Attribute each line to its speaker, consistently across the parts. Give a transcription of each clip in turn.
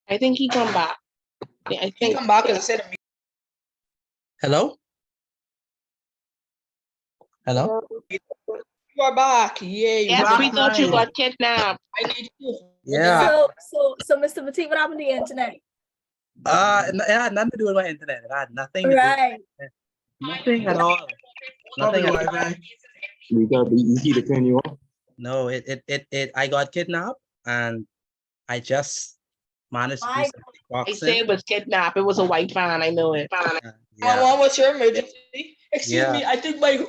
Speaker 1: I think he come back. I
Speaker 2: He
Speaker 1: think
Speaker 2: come back and said,
Speaker 3: Hello? Hello?
Speaker 2: "You are back. Yeah, you
Speaker 1: yes,
Speaker 2: back.
Speaker 1: we thought you got kidnapped.
Speaker 2: I need you.
Speaker 3: Yeah.
Speaker 4: So Mr. Petit, what happened to your internet?
Speaker 3: It had nothing to do with my internet. It had nothing to do
Speaker 4: Right.
Speaker 3: nothing at all. Nothing at all.
Speaker 5: We got the easy to turn you off.
Speaker 3: No, I got kidnapped and I just managed to do some
Speaker 1: I say
Speaker 3: kickboxing.
Speaker 1: it was kidnapped. It was a white van. I know it.
Speaker 3: Yeah.
Speaker 2: What's your emergency? Excuse
Speaker 3: Yeah.
Speaker 2: me, I think my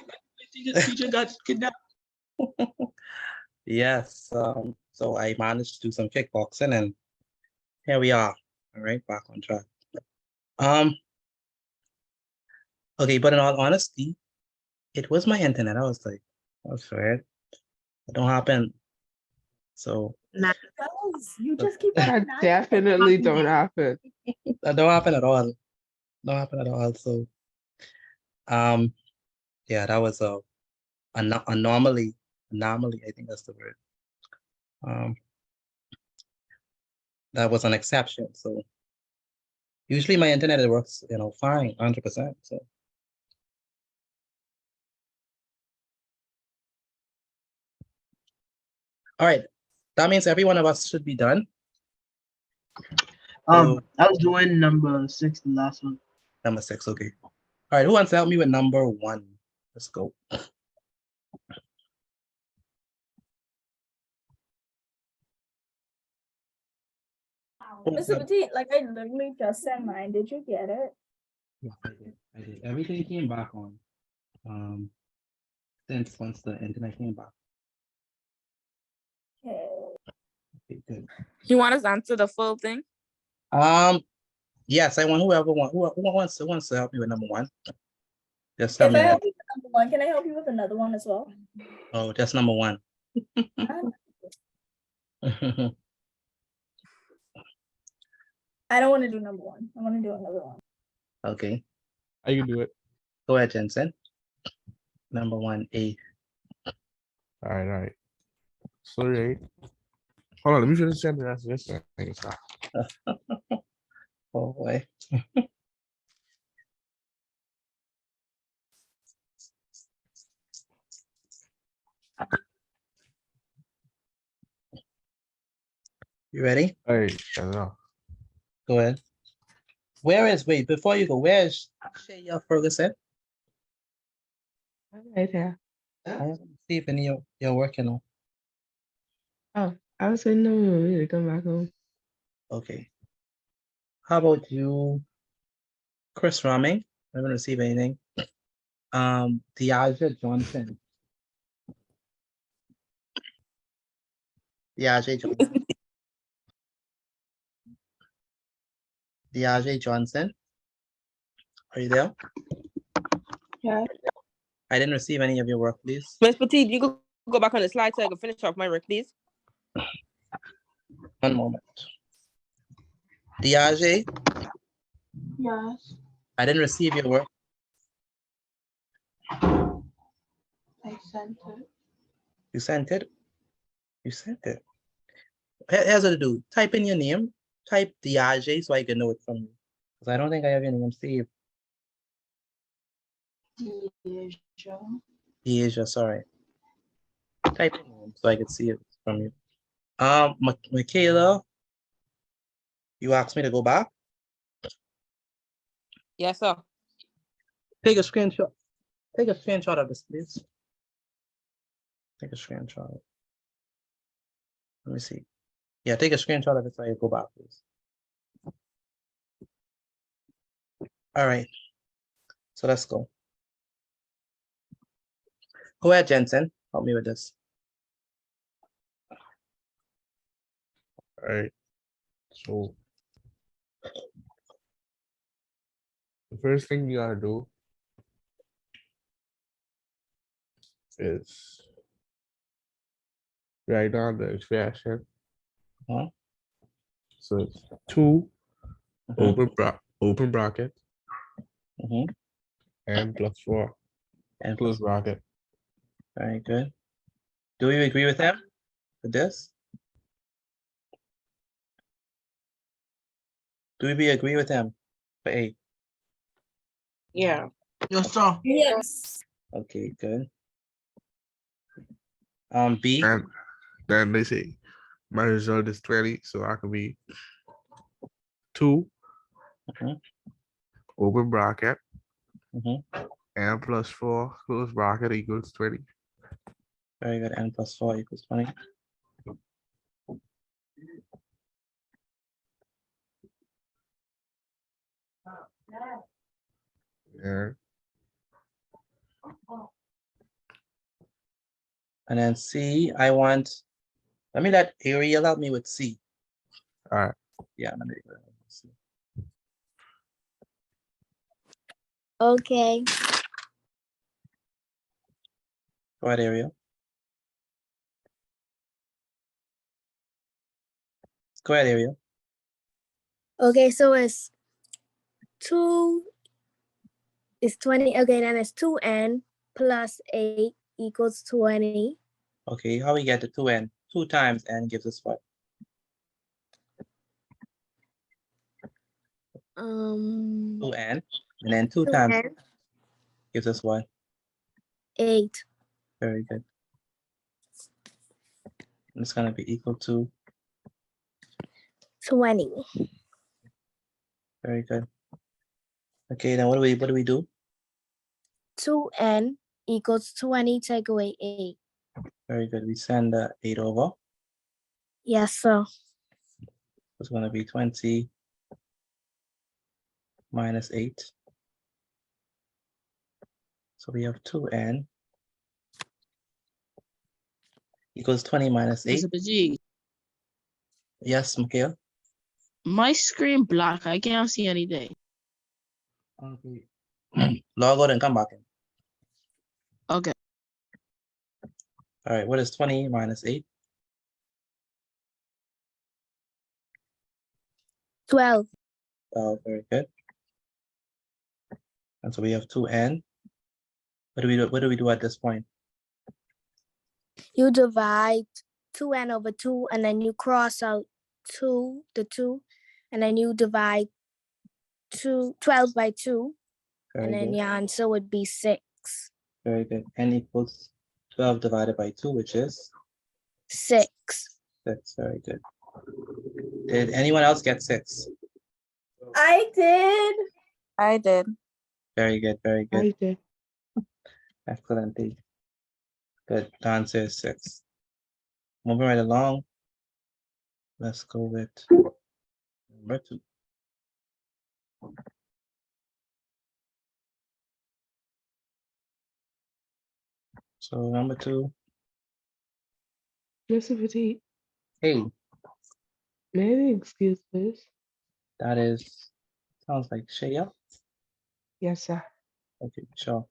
Speaker 2: teacher got kidnapped.
Speaker 3: Yes. So I managed to do some kickboxing and here we are. All right, back on track. Okay, but in all honesty, it was my internet. I was like, that's weird. It don't happen. So
Speaker 4: You just keep
Speaker 6: That definitely don't happen.
Speaker 3: that don't happen at all. Don't happen at all. So yeah, that was a anomaly. Anomaly, I think that's the word. That was an exception. So usually my internet it works, fine, 100%. So all right, that means every one of us should be done.
Speaker 7: I was doing number 6, the last one.
Speaker 3: Number 6, okay. All right, who wants to help me with number 1? Let's go.
Speaker 4: Mr. Petit, like I literally just sent mine. Did you get it?
Speaker 3: Yes, I did. I did. Everything came back on. Since once the internet came back.
Speaker 4: Okay.
Speaker 3: Okay, good.
Speaker 8: You want us to answer the full thing?
Speaker 3: Yes, I want who wants to help me with number 1. Just
Speaker 4: If
Speaker 3: tell
Speaker 4: I
Speaker 3: me.
Speaker 4: help you with number 1, can I help you with another one as well?
Speaker 3: Oh, just number 1.
Speaker 4: I don't want to do number 1. I want to do another one.
Speaker 3: Okay.
Speaker 6: I can do it.
Speaker 3: Go ahead, Jensen. Number 1A.
Speaker 6: All right. Sorry. Hold on, let me finish saying the rest of this thing.
Speaker 3: Oh boy. You ready?
Speaker 6: All right, I know.
Speaker 3: Go ahead. Wait, before you go, where's Shaya Ferguson?
Speaker 9: Right there.
Speaker 3: I haven't seen any of you're working on.
Speaker 9: Oh, I was saying no, we need to come back home.
Speaker 3: Okay. How about you, Chris Raming? I haven't received anything. Diaja Johnson. Diaja Johnson. Diaja Johnson. Are you there?
Speaker 9: Yeah.
Speaker 3: I didn't receive any of your work, please.
Speaker 8: Miss Petit, you could go back on the slide so I can finish off my work, please.
Speaker 3: One moment. Diaja,
Speaker 9: Yes.
Speaker 3: I didn't receive your work.
Speaker 9: I sent it.
Speaker 3: You sent it? You sent it. Here's what to do. Type in your name. Type Diaja so I can know it from you. Because I don't think I have your name saved. Diaja, sorry. Type in your name so I can see it from you. Michaela, you asked me to go back.
Speaker 8: Yes, sir.
Speaker 3: Take a screenshot. Take a screenshot of this, please. Take a screenshot. Let me see. Yeah, take a screenshot of it so I can go back, please. All right. So let's go. Go ahead, Jensen. Help me with this.
Speaker 6: All right. So the first thing you gotta do is write down the expression. So it's 2 open bracket and plus 4
Speaker 3: and
Speaker 6: close bracket.
Speaker 3: Very good. Do you agree with him with this? Do we agree with him? For A.
Speaker 1: Yeah.
Speaker 2: Yes, sir.
Speaker 4: Yes.
Speaker 3: Okay, good. B.
Speaker 6: And then they say my result is 20, so I can be 2
Speaker 3: Mhm,
Speaker 6: open bracket
Speaker 3: mhm.
Speaker 6: and plus 4 close bracket equals 20.
Speaker 3: Very good. N plus 4 equals 20.
Speaker 6: Yeah.
Speaker 3: And then C, I want, let me let Ariel help me with C.
Speaker 6: All right.
Speaker 3: Yeah, let me go ahead and see.
Speaker 4: Okay.
Speaker 3: Go ahead, Ariel. Go ahead, Ariel.
Speaker 4: Okay, so it's 2 is 20. Okay, then it's 2n plus 8 equals 20.
Speaker 3: Okay, how we get the 2n? 2 times n gives us what? 2n. And then 2 times
Speaker 4: 2n,
Speaker 3: gives us what?
Speaker 4: 8.
Speaker 3: Very good. And it's gonna be equal to,
Speaker 4: 20.
Speaker 3: very good. Okay, then what do we do?
Speaker 4: 2n equals 20, take away 8.
Speaker 3: Very good. We send the 8 over.
Speaker 4: Yes, sir.
Speaker 3: It's gonna be 20 minus 8. So we have 2n equals 20 minus 8.
Speaker 2: Mr. G,
Speaker 3: Yes, Mikhail?
Speaker 2: my screen black. I can't see anything.
Speaker 3: Okay. Log out and come back in.
Speaker 2: Okay.
Speaker 3: All right, what is 20 minus 8?
Speaker 4: 12.
Speaker 3: Oh, very good. And so we have 2n. What do we do at this point?
Speaker 4: You divide 2n over 2, and then you cross out 2, and then you divide 12 by 2,
Speaker 3: Very
Speaker 4: and then
Speaker 3: good.
Speaker 4: your answer would be 6.
Speaker 3: Very good. N equals 12 divided by 2, which is
Speaker 4: 6.
Speaker 3: 6. Very good. Did anyone else get 6?
Speaker 4: I did.
Speaker 8: I did.
Speaker 3: Very good. Very good.
Speaker 9: I did.
Speaker 3: Excellent. Good. The answer is 6. Moving right along. Let's go with number 2. So number 2.
Speaker 9: Mr. Petit,
Speaker 3: Hey,
Speaker 9: may I excuse this?
Speaker 3: that is, sounds like Shaya.
Speaker 9: Yes, sir.
Speaker 3: Okay, sure.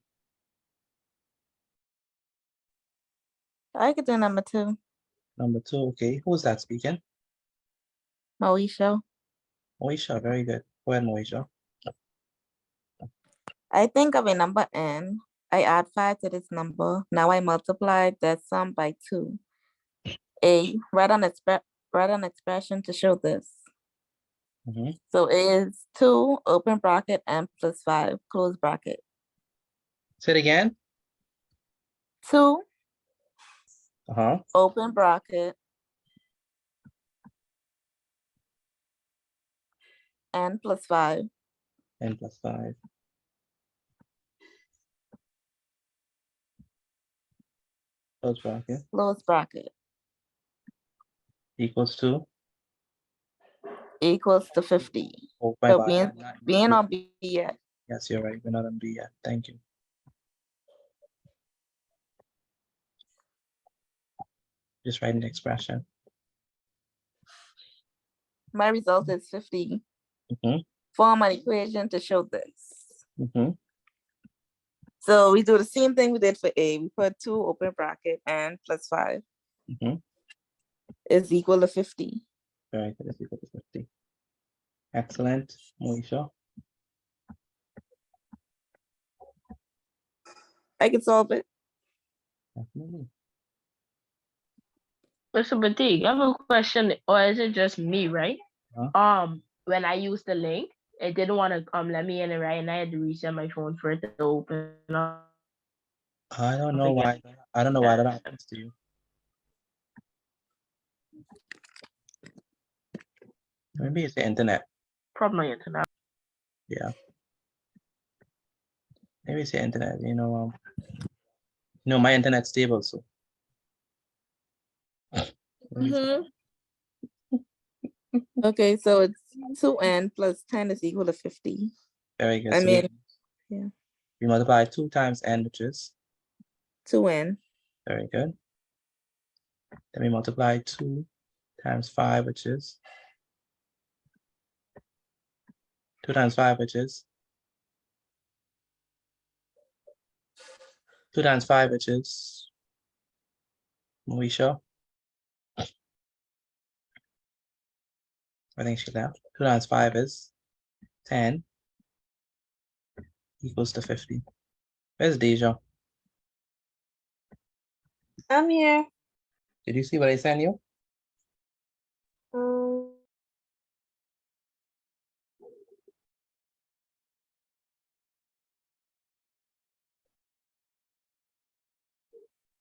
Speaker 8: I could do number 2.
Speaker 3: Number 2. Okay, who's that speaking?
Speaker 8: Moesha.
Speaker 3: Moisha. Very good. Go ahead, Moisha.
Speaker 8: I think of a number n. I add 5 to this number. Now I multiply that sum by 2. Write an expression to show this.
Speaker 3: Mhm.
Speaker 8: So it is 2 open bracket n plus 5 close bracket.
Speaker 3: Say it again.
Speaker 8: 2
Speaker 3: Uh-huh.
Speaker 8: open bracket n plus 5
Speaker 3: N plus 5. Close bracket
Speaker 8: close bracket
Speaker 3: equals to,
Speaker 8: equals to 50.
Speaker 3: oh, my
Speaker 8: So
Speaker 3: bad.
Speaker 8: being on B yet.
Speaker 3: Yes, you're right. We're not on B yet. Thank you. Just writing the expression.
Speaker 8: My result is 50.
Speaker 3: Mhm.
Speaker 8: Form an equation to show this.
Speaker 3: Mhm.
Speaker 8: So we do the same thing we did for A. We put 2 open bracket and plus 5
Speaker 3: Mhm.
Speaker 8: is equal to 50.
Speaker 3: Very good. It's equal to 50. Excellent, Moisha.
Speaker 8: I can solve it.
Speaker 3: Definitely.
Speaker 1: Mr. Batik, I have a question, or is it just me, right?
Speaker 3: Huh?
Speaker 9: when I used the link, it didn't want to let me in it, right? And I had to reset my phone for it to open up.
Speaker 3: I don't know why. I don't know why that happens to you. Maybe it's the internet.
Speaker 9: Probably my internet.
Speaker 3: Yeah. Maybe it's the internet. My internet's stable, so.
Speaker 4: Mm-hmm.
Speaker 8: Okay, so it's 2n plus 10 is equal to 50.
Speaker 3: Very good.
Speaker 8: I
Speaker 3: So
Speaker 8: mean, yeah.
Speaker 3: we multiply 2 times n, which is
Speaker 8: 2n.
Speaker 3: very good. Then we multiply 2 times 5, which is 2 times 5, which is 2 times 5, which is Moesha. I think she left. 2 times 5 is 10 equals to 50. Where's Deja?
Speaker 1: I'm here.
Speaker 3: Did you see what I sent you?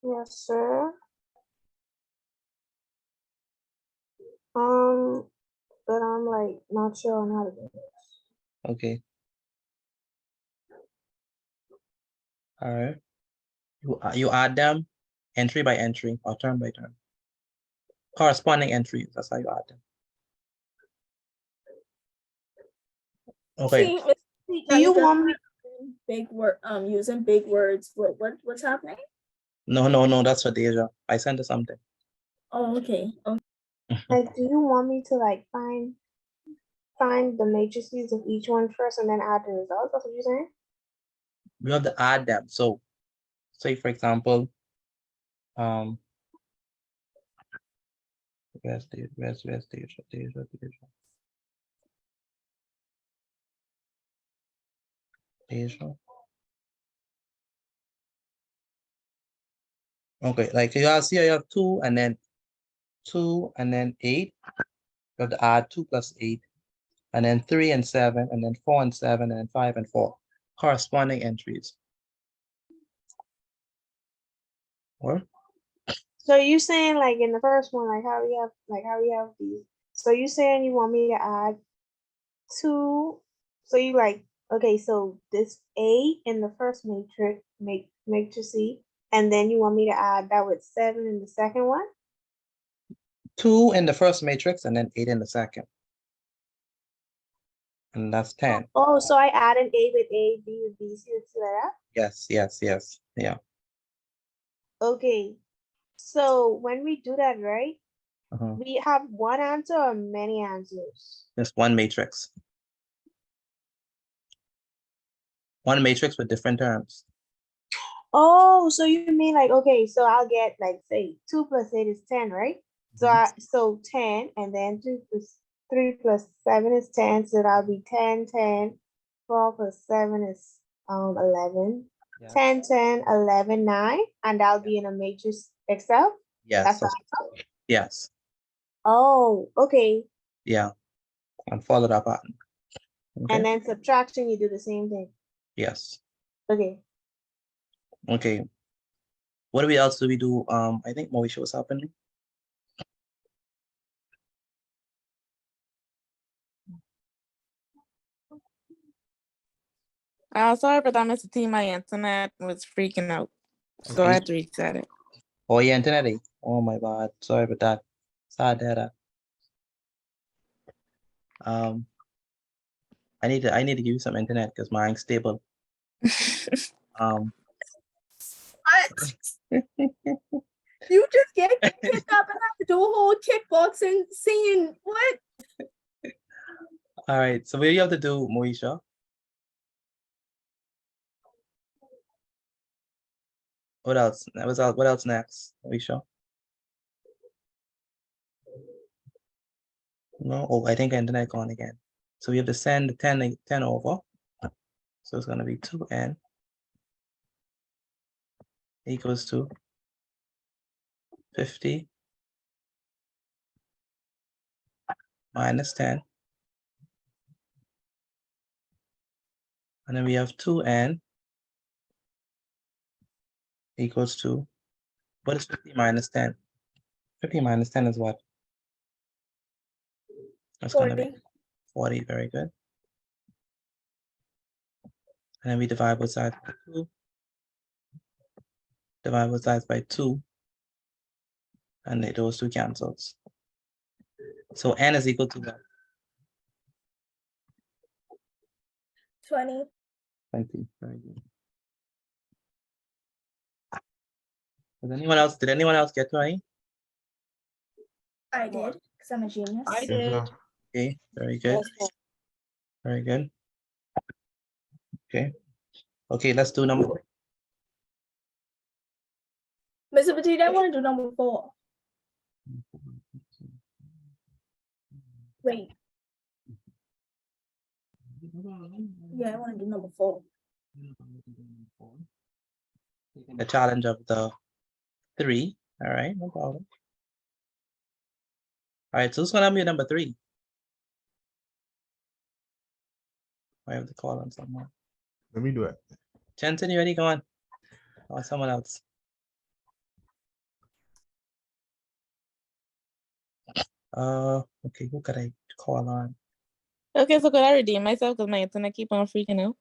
Speaker 1: Yes, sir. But I'm like not sure on how to do this.
Speaker 3: Okay. All right. You add them entry by entry or term by term. Corresponding entries. That's how you add them. Okay.
Speaker 1: Do you want me
Speaker 4: using big words? What's happening?
Speaker 3: No. That's for Deja. I sent her something.
Speaker 4: Oh, okay.
Speaker 1: like? Do you want me to like find the matrices of each one first and then add the results? That's what you're saying?
Speaker 3: We have to add them. So, say for example, where's Deja? Okay, like you guys see, you have 2 and then 2 and then 8. You have to add 2 plus 8, and then 3 and 7, and then 4 and 7, and then 5 and 4. Corresponding entries. Or
Speaker 1: So you saying like in the first one, like how we have these. So you saying you want me to add 2? So you like, okay, so this A in the first matrix C, and then you want me to add that with 7 in the second one?
Speaker 3: 2 in the first matrix and then 8 in the second. And that's 10.
Speaker 1: Oh, so I added A with A, B with B, C with C like that?
Speaker 3: Yes. Yeah.
Speaker 1: Okay. So when we do that, right?
Speaker 3: Uh-huh.
Speaker 1: We have one answer or many answers?
Speaker 3: Just one matrix. One matrix with different terms.
Speaker 1: Oh, so you mean like, okay, so I'll get like say 2 plus 8 is 10, right? So 10, and then 3 plus 7 is 10, so that'll be 10, 10. 4 plus 7 is 11.
Speaker 3: Yeah.
Speaker 1: 10, 10, 11, 9, and that'll be in a matrix Excel?
Speaker 3: Yes.
Speaker 1: That's
Speaker 3: Yes.
Speaker 1: Oh, okay.
Speaker 3: Yeah. And follow that pattern. Okay.
Speaker 1: And then subtraction, you do the same thing.
Speaker 3: Yes.
Speaker 1: Okay.
Speaker 3: Okay. What else do we do? I think Moesha was helping me.
Speaker 8: Sorry, but I missed the team. My internet was freaking out, so
Speaker 3: Okay.
Speaker 8: I had to reset it.
Speaker 3: Oh, yeah, internet. Oh my God. Sorry about that. Sad data. I need to give you some internet because mine's stable.
Speaker 4: What? You just get kicked up and have to do a whole kickboxing scene. What?
Speaker 3: All right. So what do you have to do, Moesha? What else? What else next, Moesha? No. Oh, I think internet gone again. So we have to send the 10 over. So it's gonna be 2n equals to 50 minus 10 And then we have 2n equals to, what is 50 minus 10? 50 minus 10 is what? That's gonna be 40, very good. And then we divide both sides by 2. Divide both sides by 2. And those two cancels. So n is equal to what?
Speaker 4: 20.
Speaker 3: 20, very good. Did anyone else get 20?
Speaker 4: I did, because I'm a genius.
Speaker 2: I
Speaker 6: Yes,
Speaker 2: did.
Speaker 6: sir.
Speaker 3: Okay, very good. Very good. Okay. Okay, let's do number 3.
Speaker 4: Mr. Petit, I want to do number 4. Wait. Yeah, I want to do number 4.
Speaker 3: The challenge of the 3. All right, no problem. All right, so who's gonna help me with number 3? I have to call on someone.
Speaker 6: Let me do it.
Speaker 3: Jensen, you ready? Go on. Or someone else. Okay, who could I call on?
Speaker 8: Okay, so could I redeem myself because my internet keep on freaking out?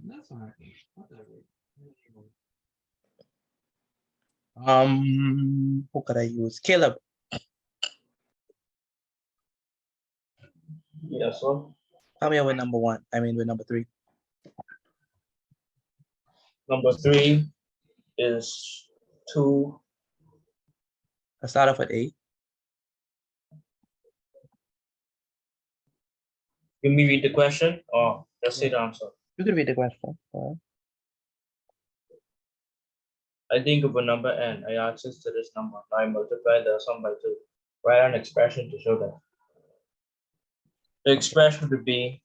Speaker 3: That's all right. Who could I use? Caleb.
Speaker 7: Yes, sir.
Speaker 3: Help me out with number 1. I mean with number 3.
Speaker 7: Number 3 is 2.
Speaker 3: Let's start off with 8.
Speaker 7: Give me read the question or just say the answer.
Speaker 3: You can read the question. All right.
Speaker 7: I think of a number n. I access to this number. Now I multiply the sum by 2. Write an expression to show that. The expression would be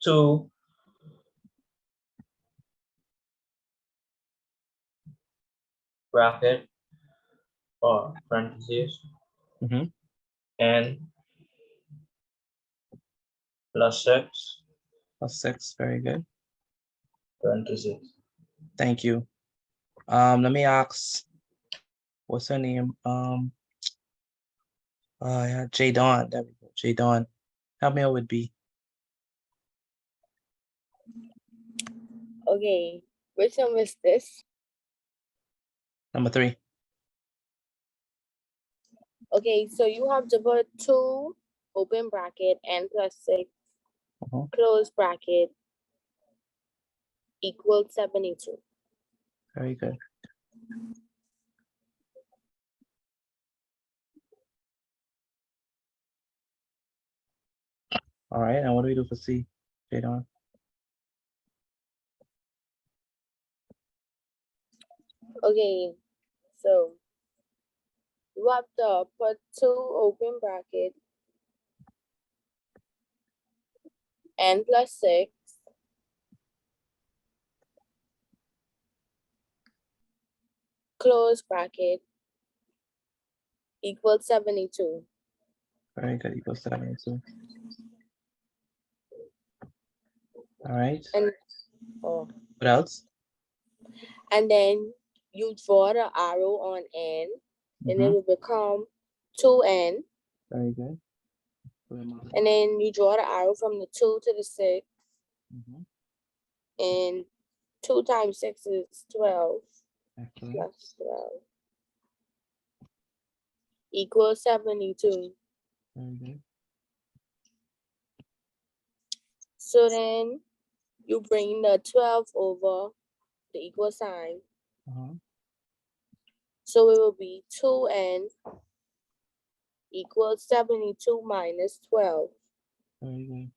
Speaker 7: 2 bracket or parentheses
Speaker 3: Mhm.
Speaker 7: n plus 6
Speaker 3: Plus 6. Very good.
Speaker 7: parentheses.
Speaker 3: Thank you. Let me ask. What's her name? Yeah, J Dawn. There we go. J Dawn. Help me out with B.
Speaker 4: Okay, which one was this?
Speaker 3: Number 3.
Speaker 4: Okay, so you have to put 2 open bracket n plus 6
Speaker 3: Mhm.
Speaker 4: close bracket equals 72.
Speaker 3: Very good. All right, and what do we do for C, J Dawn?
Speaker 4: Okay, so you have to put 2 open bracket n plus 6 close bracket equals 72.
Speaker 3: Very good. Equals 72. All right.
Speaker 4: And oh,
Speaker 3: What else?
Speaker 4: and then you draw the arrow on n and it
Speaker 3: Mhm.
Speaker 4: will become 2n.
Speaker 3: Very good.
Speaker 4: And then you draw the arrow from the 2 to the 6,
Speaker 3: Mhm.
Speaker 4: and 2 times 6 is 12
Speaker 3: Excellent.
Speaker 4: plus 12 equals 72.
Speaker 3: Very good.
Speaker 4: So then you bring the 12 over the equal sign.
Speaker 3: Uh-huh.
Speaker 4: So it will be 2n equals 72 minus 12.
Speaker 3: Very good.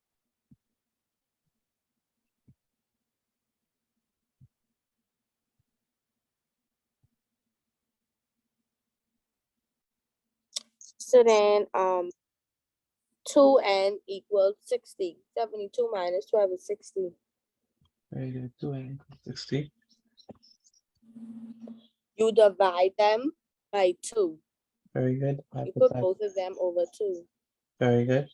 Speaker 4: So then 2n equals 60. 72 minus 12 is 60.
Speaker 3: Very good. 2n equals 60.
Speaker 4: You divide them by 2.
Speaker 3: Very good.
Speaker 4: You put both of them over 2.
Speaker 3: Very good.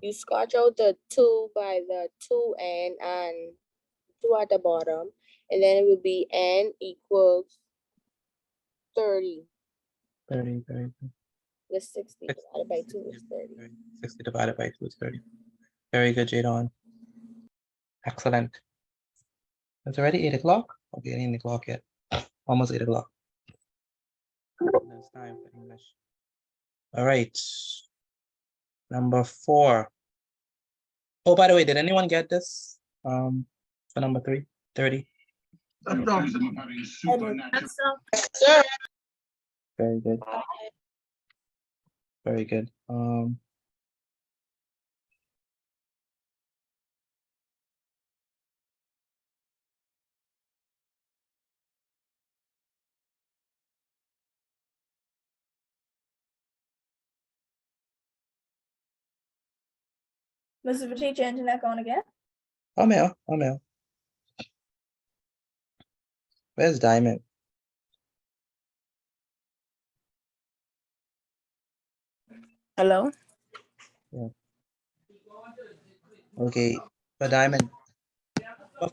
Speaker 4: you scratch out the 2 by the 2n and 2 at the bottom, and then it would be n equals 30.
Speaker 3: 30, very good.
Speaker 4: The 60 divided by 2 is 30.
Speaker 3: 60 divided by 2 is 30. Very good, Jadon. Excellent. It's already 8 o'clock. Okay, it ain't 8 o'clock yet. Almost 8 o'clock. It's time for English. All right. Number 4. Oh, by the way, did anyone get this? For number 3, 30. Very good. Very good.
Speaker 10: Mr. Teacher, internet going again?
Speaker 3: Amel. Where's Diamond?
Speaker 4: Hello?
Speaker 3: Okay, for Diamond.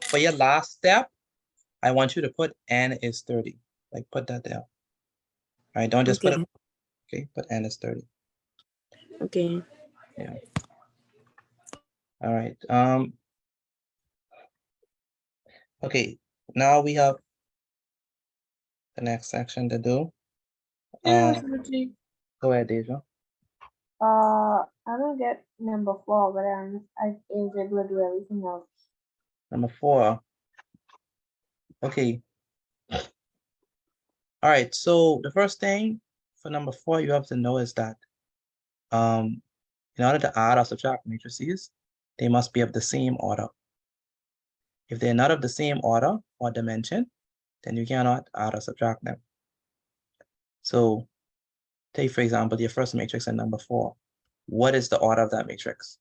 Speaker 3: For your last step, I want you to put n is 30. Like put that down. All right, don't just put it. Okay, but n is 30.
Speaker 4: Okay.
Speaker 3: Yeah. All right. Okay, now we have the next section to do. Go ahead, Deja.
Speaker 1: I don't get number 4, but I was able to do everything else.
Speaker 3: Number 4. Okay. All right, so the first thing for number 4 you have to know is that in order to add or subtract matrices, they must be of the same order. If they're not of the same order or dimension, then you cannot add or subtract them. So take, for example, your first matrix in number 4. What is the order of that matrix?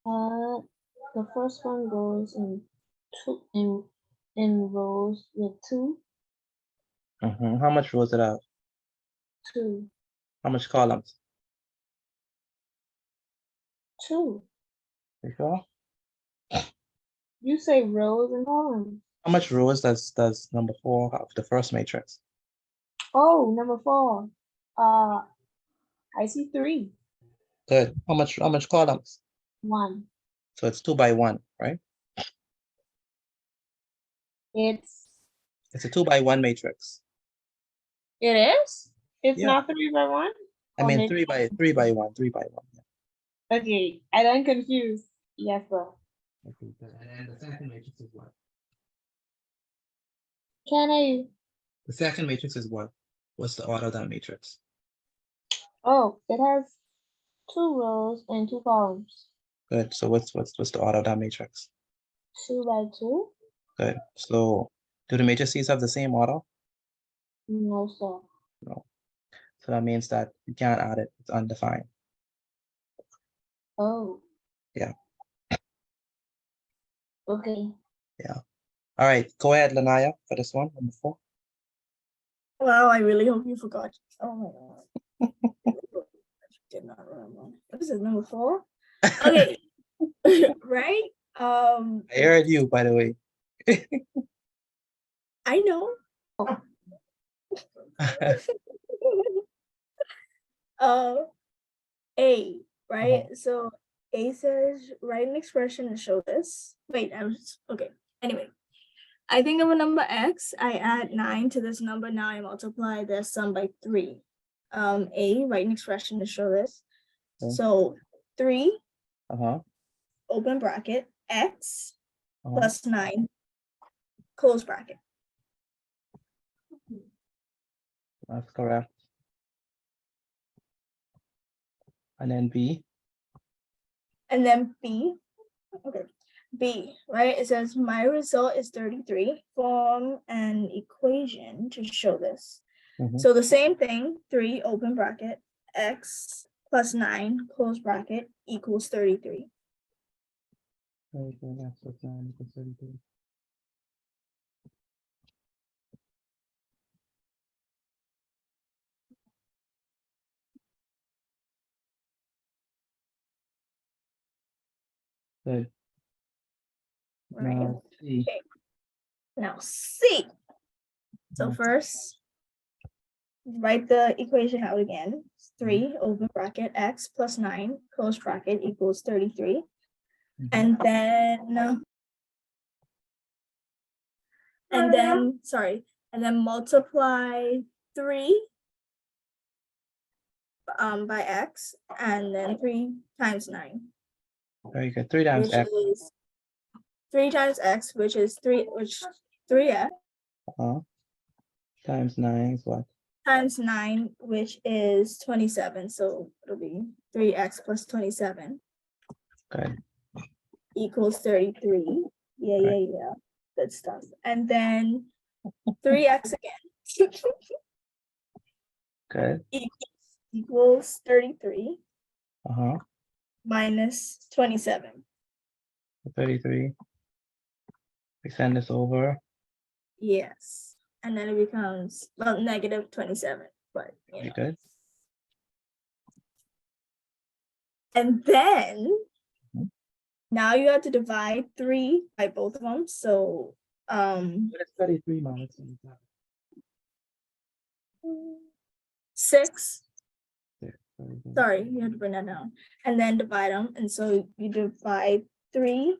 Speaker 1: The first one goes in rows with 2.
Speaker 3: How much rows it have?
Speaker 1: 2.
Speaker 3: How much columns?
Speaker 1: 2.
Speaker 3: You sure?
Speaker 1: You say rows and columns.
Speaker 3: How much rows does number 4 have, the first matrix?
Speaker 1: Oh, number 4. I see 3.
Speaker 3: Good. How much columns?
Speaker 1: 1.
Speaker 3: So it's 2 by 1, right? It's a 2 by 1 matrix.
Speaker 1: It is? It's
Speaker 3: Yeah.
Speaker 1: not 3 by 1?
Speaker 3: I mean 3 by 1, 3 by 1. Yeah.
Speaker 1: Okay, I don't confused. Yes, sir.
Speaker 3: Okay, good. And the second matrix is what? The second matrix is what? What's the order of that matrix?
Speaker 1: Oh, it has 2 rows and 2 columns.
Speaker 3: Good. So what's the order of that matrix?
Speaker 1: 2 by 2?
Speaker 3: Good. So do the matrices have the same order?
Speaker 1: No, sir.
Speaker 3: No. So that means that you can't add it. It's undefined.
Speaker 1: Oh.
Speaker 3: Yeah.
Speaker 1: Okay.
Speaker 3: Yeah. All right. Go ahead, Lanaya, for this one, number 4.
Speaker 10: Wow, I really hope you forgot. Oh my god. Did not remember. What is it, number 4? Okay. Right?
Speaker 3: I heard you, by the way.
Speaker 10: I know. A, right? So A says write an expression and show this. Wait, okay. Anyway, I think of a number X, I add 9 to this number, now I multiply their sum by 3. A, write an expression to show this.
Speaker 3: Okay.
Speaker 10: So 3,
Speaker 3: open
Speaker 10: bracket, X plus 9, close bracket.
Speaker 3: That's correct. And then B.
Speaker 10: And then B, okay, B, right? It says my result is 33. Form an equation to show this. So the same thing, 3, open bracket, X plus 9, close bracket, equals 33.
Speaker 3: Very good. X plus 9 equals 33. Good.
Speaker 10: Right.
Speaker 3: Now, C.
Speaker 10: Okay. Now C. So
Speaker 3: Mhm.
Speaker 10: first, write the equation out again. 3 open bracket x plus 9 close bracket equals 33.
Speaker 3: Mhm.
Speaker 10: And then multiply 3 by x, and then 3 times 9,
Speaker 3: Very good. 3 times
Speaker 10: which
Speaker 3: X.
Speaker 10: is 3 times x, which is 3x
Speaker 3: Times 9 is what?
Speaker 10: times 9, which is 27. So it'll be 3x plus 27
Speaker 3: Good.
Speaker 10: equals 33. Yeah,
Speaker 3: Right.
Speaker 10: yeah, yeah. Good stuff. And then 3x again
Speaker 3: Good.
Speaker 10: equals 33
Speaker 3: Uh-huh.
Speaker 10: minus 27.
Speaker 3: 33. We send this over.
Speaker 10: Yes. And then it becomes, well, negative 27. But, you
Speaker 3: Very
Speaker 10: know.
Speaker 3: good.
Speaker 10: And then
Speaker 3: Mhm.
Speaker 10: now you have to divide 3 by both of them. So
Speaker 3: What is 33 minus 27?
Speaker 10: 6.
Speaker 3: Yeah, very good.
Speaker 10: Sorry, you have to bring that down. And then divide them. And so you divide 3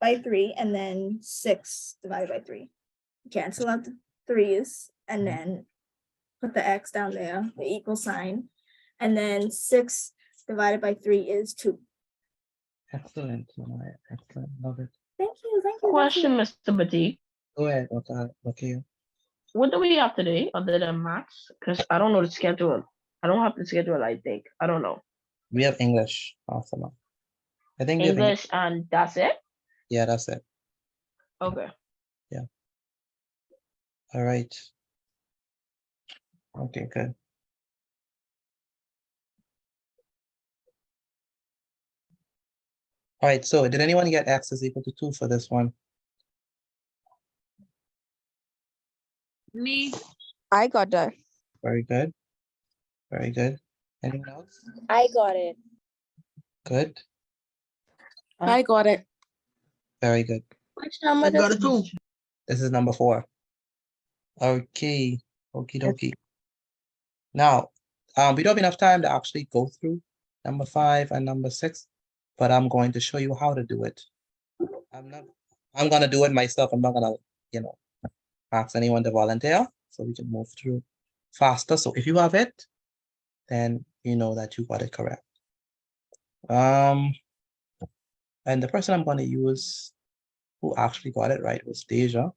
Speaker 10: by 3, and then 6 divided by 3. Cancel out the 3's, and then put the x down there, the equal sign. And then 6 divided by 3 is 2.
Speaker 3: Excellent. Maya. Excellent. Love it.
Speaker 10: Thank you, thank you.
Speaker 9: Question, Mr. Batik.
Speaker 3: Go ahead. Okay.
Speaker 9: What do we have today other than maths? Because I don't know the schedule. I don't have the schedule, I think. I don't know.
Speaker 3: We have English. Awesome. I think we have English.
Speaker 9: English and that's it?
Speaker 3: Yeah, that's it.
Speaker 9: Okay.
Speaker 3: All right. Okay, good. All right, so did anyone get x is equal to 2 for this one?
Speaker 2: Me.
Speaker 8: I got that.
Speaker 3: Very good. Very good. Anyone else?
Speaker 4: I got it.
Speaker 3: Good.
Speaker 8: I got it.
Speaker 3: Very good.
Speaker 4: Which number?
Speaker 2: I got it too.
Speaker 3: This is number 4. Okay. Okie dokie. Now, we don't have enough time to actually go through number 5 and number 6, but I'm going to show you how to do it. I'm gonna do it myself. I'm not gonna, ask anyone to volunteer, so we can move through faster. So if you have it, then you know that you got it correct. And the person I'm gonna use who actually got it right was Deja.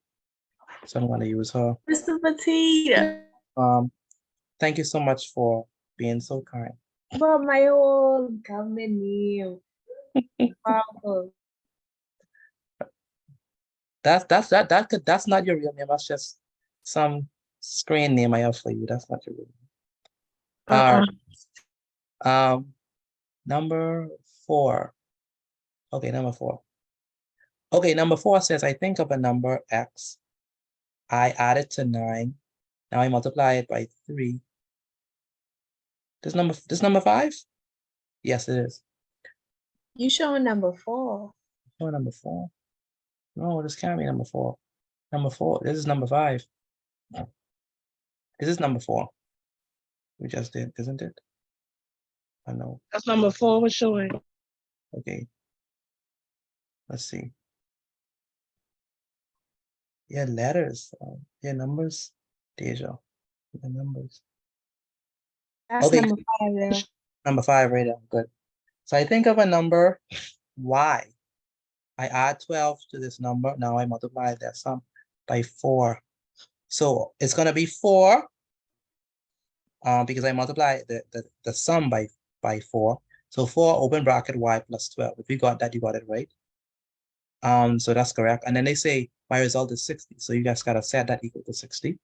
Speaker 3: So I'm gonna use her.
Speaker 1: Mr. Petita.
Speaker 3: Thank you so much for being so kind.
Speaker 1: But my whole government name. Powerful.
Speaker 3: That's not your real name. That's just some screen name I have for you. That's not your real name. All right. Number 4. Okay, number 4. Okay, number 4 says I think of a number x. I add it to 9. Now I multiply it by 3. This number 5? Yes, it is.
Speaker 1: You showing number 4.
Speaker 3: Oh, number 4. No, this can't be number 4. Number 4. This is number 5. This is number 4. We just did, isn't it? I know.
Speaker 2: That's number 4 was showing.
Speaker 3: Okay. Let's see. Yeah, letters. Yeah, numbers. Deja. The numbers.
Speaker 1: That's
Speaker 3: Okay.
Speaker 1: number 5 there.
Speaker 3: Number 5 right there. Good. So I think of a number y. I add 12 to this number. Now I multiply that sum by 4. So it's gonna be 4. Because I multiply the sum by 4. So 4 open bracket y plus 12. If you got that, you got it right. So that's correct. And then they say my result is 60. So you guys gotta set that equal to 60.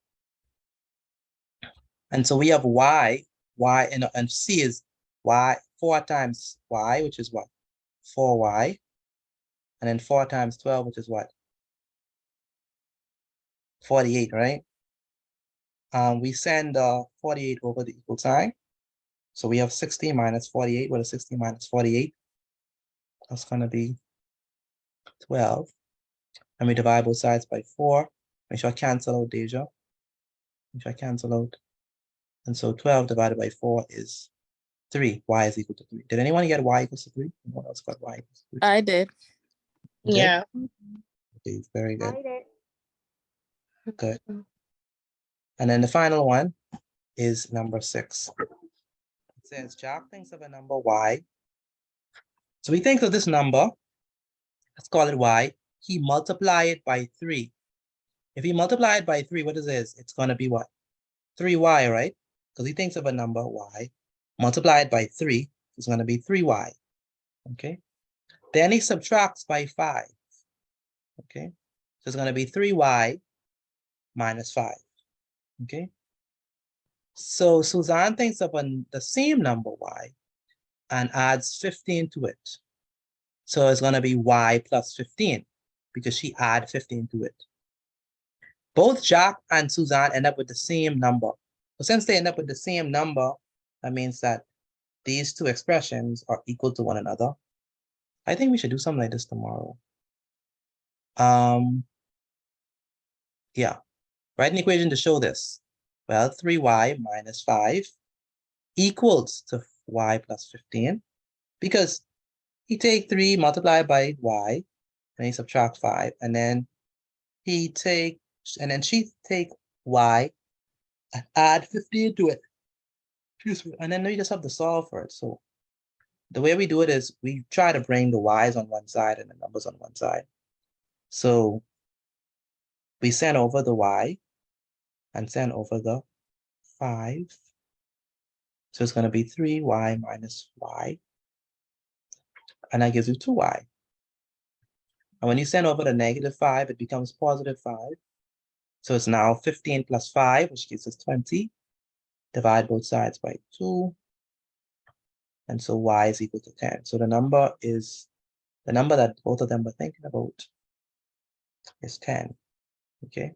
Speaker 3: And so we have y, and c is y, 4 times y, which is what? 4y. And then 4 times 12, which is what? 48, right? We send 48 over the equal sign. So we have 60 minus 48. What is 60 minus 48? That's gonna be 12. And we divide both sides by 4. Make sure I cancel out, Deja. Make sure I cancel out. And so 12 divided by 4 is 3. Y is equal to 3. Did anyone get y equals to 3? What else got y equals to 3?
Speaker 8: I did.
Speaker 3: You did?
Speaker 9: Yeah.
Speaker 3: Okay, very good.
Speaker 1: I did.
Speaker 3: Good. And then the final one is number 6. It says Jack thinks of a number y. So we think of this number, let's call it y. He multiply it by 3. If he multiply it by 3, what is this? It's going to be what? 3y, right? Because he thinks of a number y. Multiply it by 3, it's going to be 3y. Okay. Then he subtracts by 5. Okay. So it's going to be 3y minus 5. Okay. So Suzanne thinks of the same number y and adds 15 to it. So it's going to be y plus 15 because she add 15 to it. Both Jack and Suzanne end up with the same number. So since they end up with the same number, that means that these two expressions are equal to one another. I think we should do something like this tomorrow. Yeah, write an equation to show this. Well, 3y minus 5 equals to y plus 15 because he take 3 multiplied by y and he subtract 5 and then she take y and add 15 to it. And then we just have to solve for it. So the way we do it is we try to bring the y's on one side and the numbers on one side. So we send over the y and send over the 5. So it's going to be 3y minus y. And that gives you 2y. And when you send over the negative 5, it becomes positive 5. So it's now 15 plus 5, which gives us 20. Divide both sides by 2. And so y is equal to 10. So the number that both of them were thinking about is 10. Okay.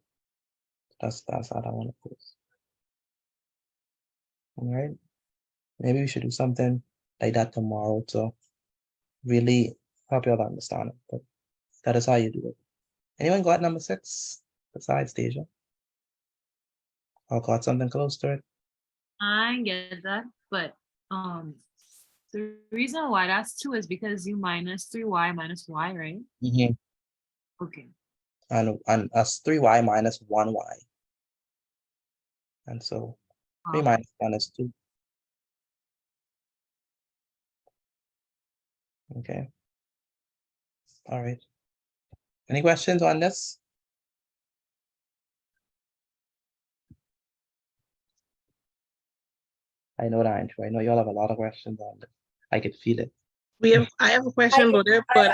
Speaker 3: That's how I want to put it. All right. Maybe we should do something like that tomorrow to really help you all understand it. But that is how you do it. Anyone got number 6 besides Deja? Or got something close to it?
Speaker 11: I get that, but the reason why that's 2 is because you minus 3y minus y, right?
Speaker 3: Mm-hmm.
Speaker 11: Okay.
Speaker 3: And us 3y minus 1y. And so 3 minus 1 is 2. Okay. All right. Any questions on this? I know that, Andrew. I know you all have a lot of questions on this. I could feel it.
Speaker 9: I have a question about it, but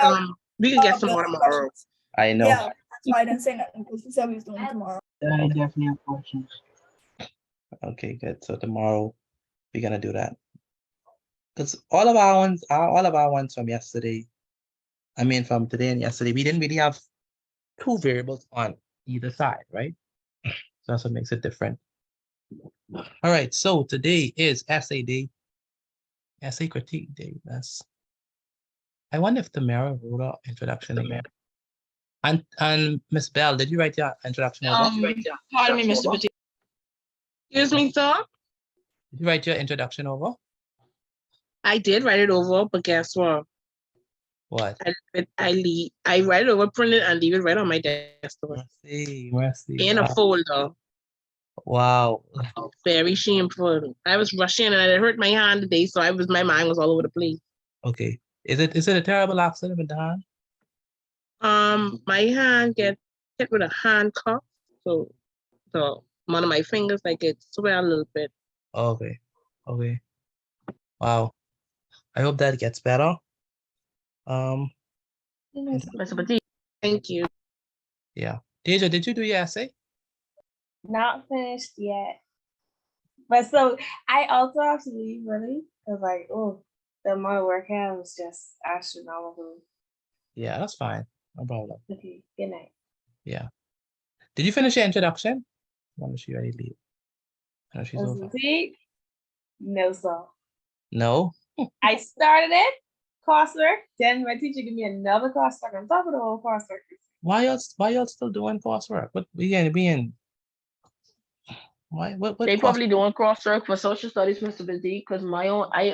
Speaker 9: we can get some more tomorrow.
Speaker 3: I know.
Speaker 10: Yeah, that's why I didn't say nothing because he said we was doing it tomorrow.
Speaker 7: I definitely have questions.
Speaker 3: Okay, good. So tomorrow we're gonna do that. Because all of our ones from yesterday, I mean from today and yesterday, we didn't really have 2 variables on either side, right? So that's what makes it different. All right, so today is essay day. Essay critique day. I wonder if Tamara wrote our introduction again. And Miss Bell, did you write your introduction over?
Speaker 9: Pardon me, Mr. Petit. Excuse me, sir.
Speaker 3: Did you write your introduction over?
Speaker 9: I did write it over, but guess what?
Speaker 3: What?
Speaker 9: I write it over, print it, and leave it right on my desk.
Speaker 3: Mercy.
Speaker 9: In a folder.
Speaker 3: Wow.
Speaker 9: Very shameful. I was rushing and it hurt my hand today, so my mind was all over the place.
Speaker 3: Okay. Is it a terrible accident with the hand?
Speaker 9: My hand get hit with a handcuff, so one of my fingers like it swell a little bit.
Speaker 3: Okay. Wow. I hope that gets better.
Speaker 9: Mr. Petit, thank you.
Speaker 3: Yeah. Deja, did you do your essay?
Speaker 1: Not finished yet. But so I also have to leave early because the more work I have was just astronomical.
Speaker 3: Yeah, that's fine. No problem.
Speaker 1: Okay, good night.
Speaker 3: Yeah. Did you finish your introduction? I wonder if she already leave. No, she's over.
Speaker 1: See? No, sir.
Speaker 3: No?
Speaker 1: I started it, coursework. Then my teacher give me another coursework on top of the whole coursework.
Speaker 3: Why y'all still doing coursework? What we in why what
Speaker 2: They
Speaker 3: course?
Speaker 2: probably doing crosswork for social studies, Mr. Busy, because my own I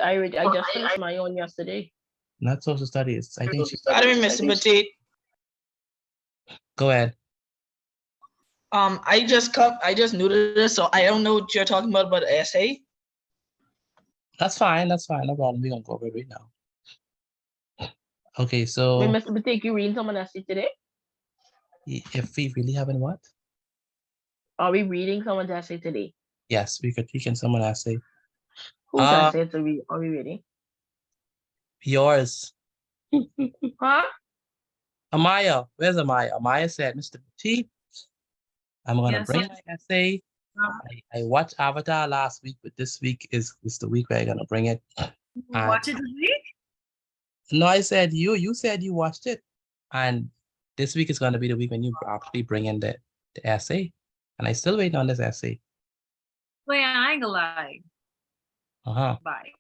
Speaker 2: just finished my own yesterday.
Speaker 3: Not social studies. I think she
Speaker 12: Pardon me, Mr. Petit.
Speaker 3: go ahead.
Speaker 12: I just new to this, so I don't know what you're talking about the essay.
Speaker 3: That's fine, no problem. We're gonna go over it right now. Okay,
Speaker 2: Wait,
Speaker 3: so
Speaker 2: Mr. Busy, you reading someone essay today?
Speaker 3: if we really haven't what?
Speaker 2: Are we reading someone's essay today?
Speaker 3: Yes, we could teach someone essay.
Speaker 2: Whose essay are we reading?
Speaker 3: Yours.
Speaker 2: Huh?
Speaker 3: Amaya, where's Amaya? Amaya said, Mr. Petit, I'm gonna
Speaker 11: Yes,
Speaker 3: bring
Speaker 11: sir.
Speaker 3: my essay. I watched Avatar last week, but this week is the week where I'm gonna bring it. And
Speaker 11: Watch it this week?
Speaker 3: no, I said you said you watched it. And this week is gonna be the week when you actually bring in the essay. And I still waiting on this essay.
Speaker 11: Wait, I ain't gonna lie.
Speaker 3: Uh-huh.
Speaker 11: Bye.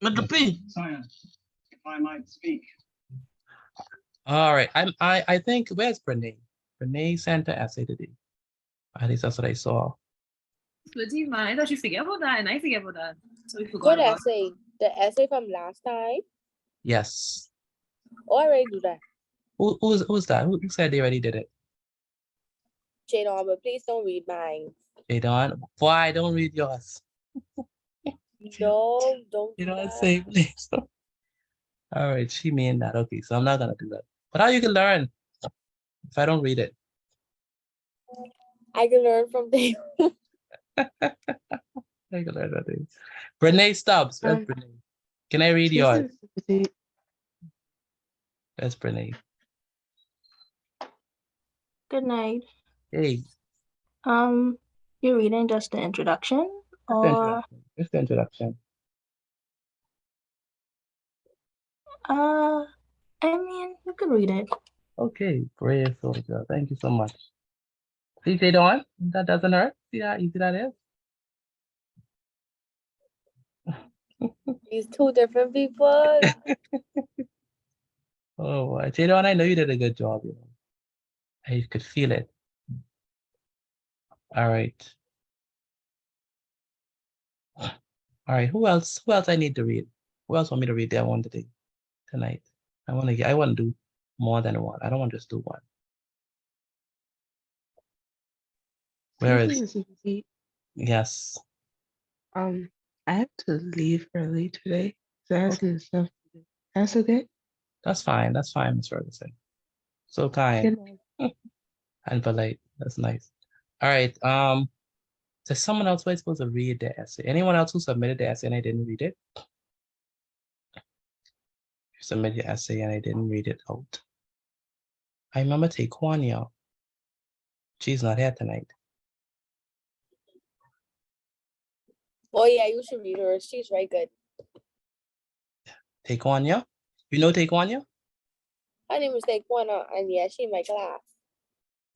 Speaker 12: Mr. P.
Speaker 5: If I might speak.
Speaker 3: All right. I think where's Brene? Brene sent the essay today. At least that's what I saw.
Speaker 11: But man, I thought you forget about that, and I forget about that. So we forgot
Speaker 4: What
Speaker 11: about it.
Speaker 4: essay? The essay from last time?
Speaker 3: Yes.
Speaker 4: Oh, I already do that.
Speaker 3: Who's that? Who said they already did it?
Speaker 4: Jadon, but please don't read mine.
Speaker 3: They don't. Why don't read yours?
Speaker 4: No, don't
Speaker 3: You
Speaker 4: do
Speaker 3: know what I'm
Speaker 4: that.
Speaker 3: saying, please. All right, she mean that. Okay, so I'm not gonna do that. But how you can learn if I don't read it?
Speaker 4: I can learn from them.
Speaker 3: I can learn that thing. Brene Stubbs. Where's Brene? Can I read yours? That's Brene.
Speaker 13: Good night.
Speaker 3: Hey,
Speaker 13: You're reading just the introduction,
Speaker 3: just the
Speaker 13: or
Speaker 3: introduction. Just the introduction.
Speaker 13: I mean, you could read it.
Speaker 3: Okay, great soldier. Thank you so much. See, they don't. That doesn't hurt. See how easy that is.
Speaker 4: These two different people.
Speaker 3: Oh, boy. Jadon, I know you did a good job. You know, I could feel it. All right. All right. Who else? Who else I need to read? Who else want me to read that one today? Tonight. I want to do more than one. I don't want to just do one. Where is? Yes.
Speaker 9: I have to leave early today. That's okay. That's okay.
Speaker 3: That's fine. That's fine, Miss Ferguson. So kind and polite. That's nice. All right. There's someone else who is supposed to read the essay. Anyone else who submitted the essay and I didn't read it? You submitted your essay and I didn't read it out. I remember Taekwanya. She's not here tonight.
Speaker 4: Oh yeah, you should read her. She's very good.
Speaker 3: Taekwanya? You know Taekwanya?
Speaker 4: Her name is Taekwondo, and yeah, she in my class.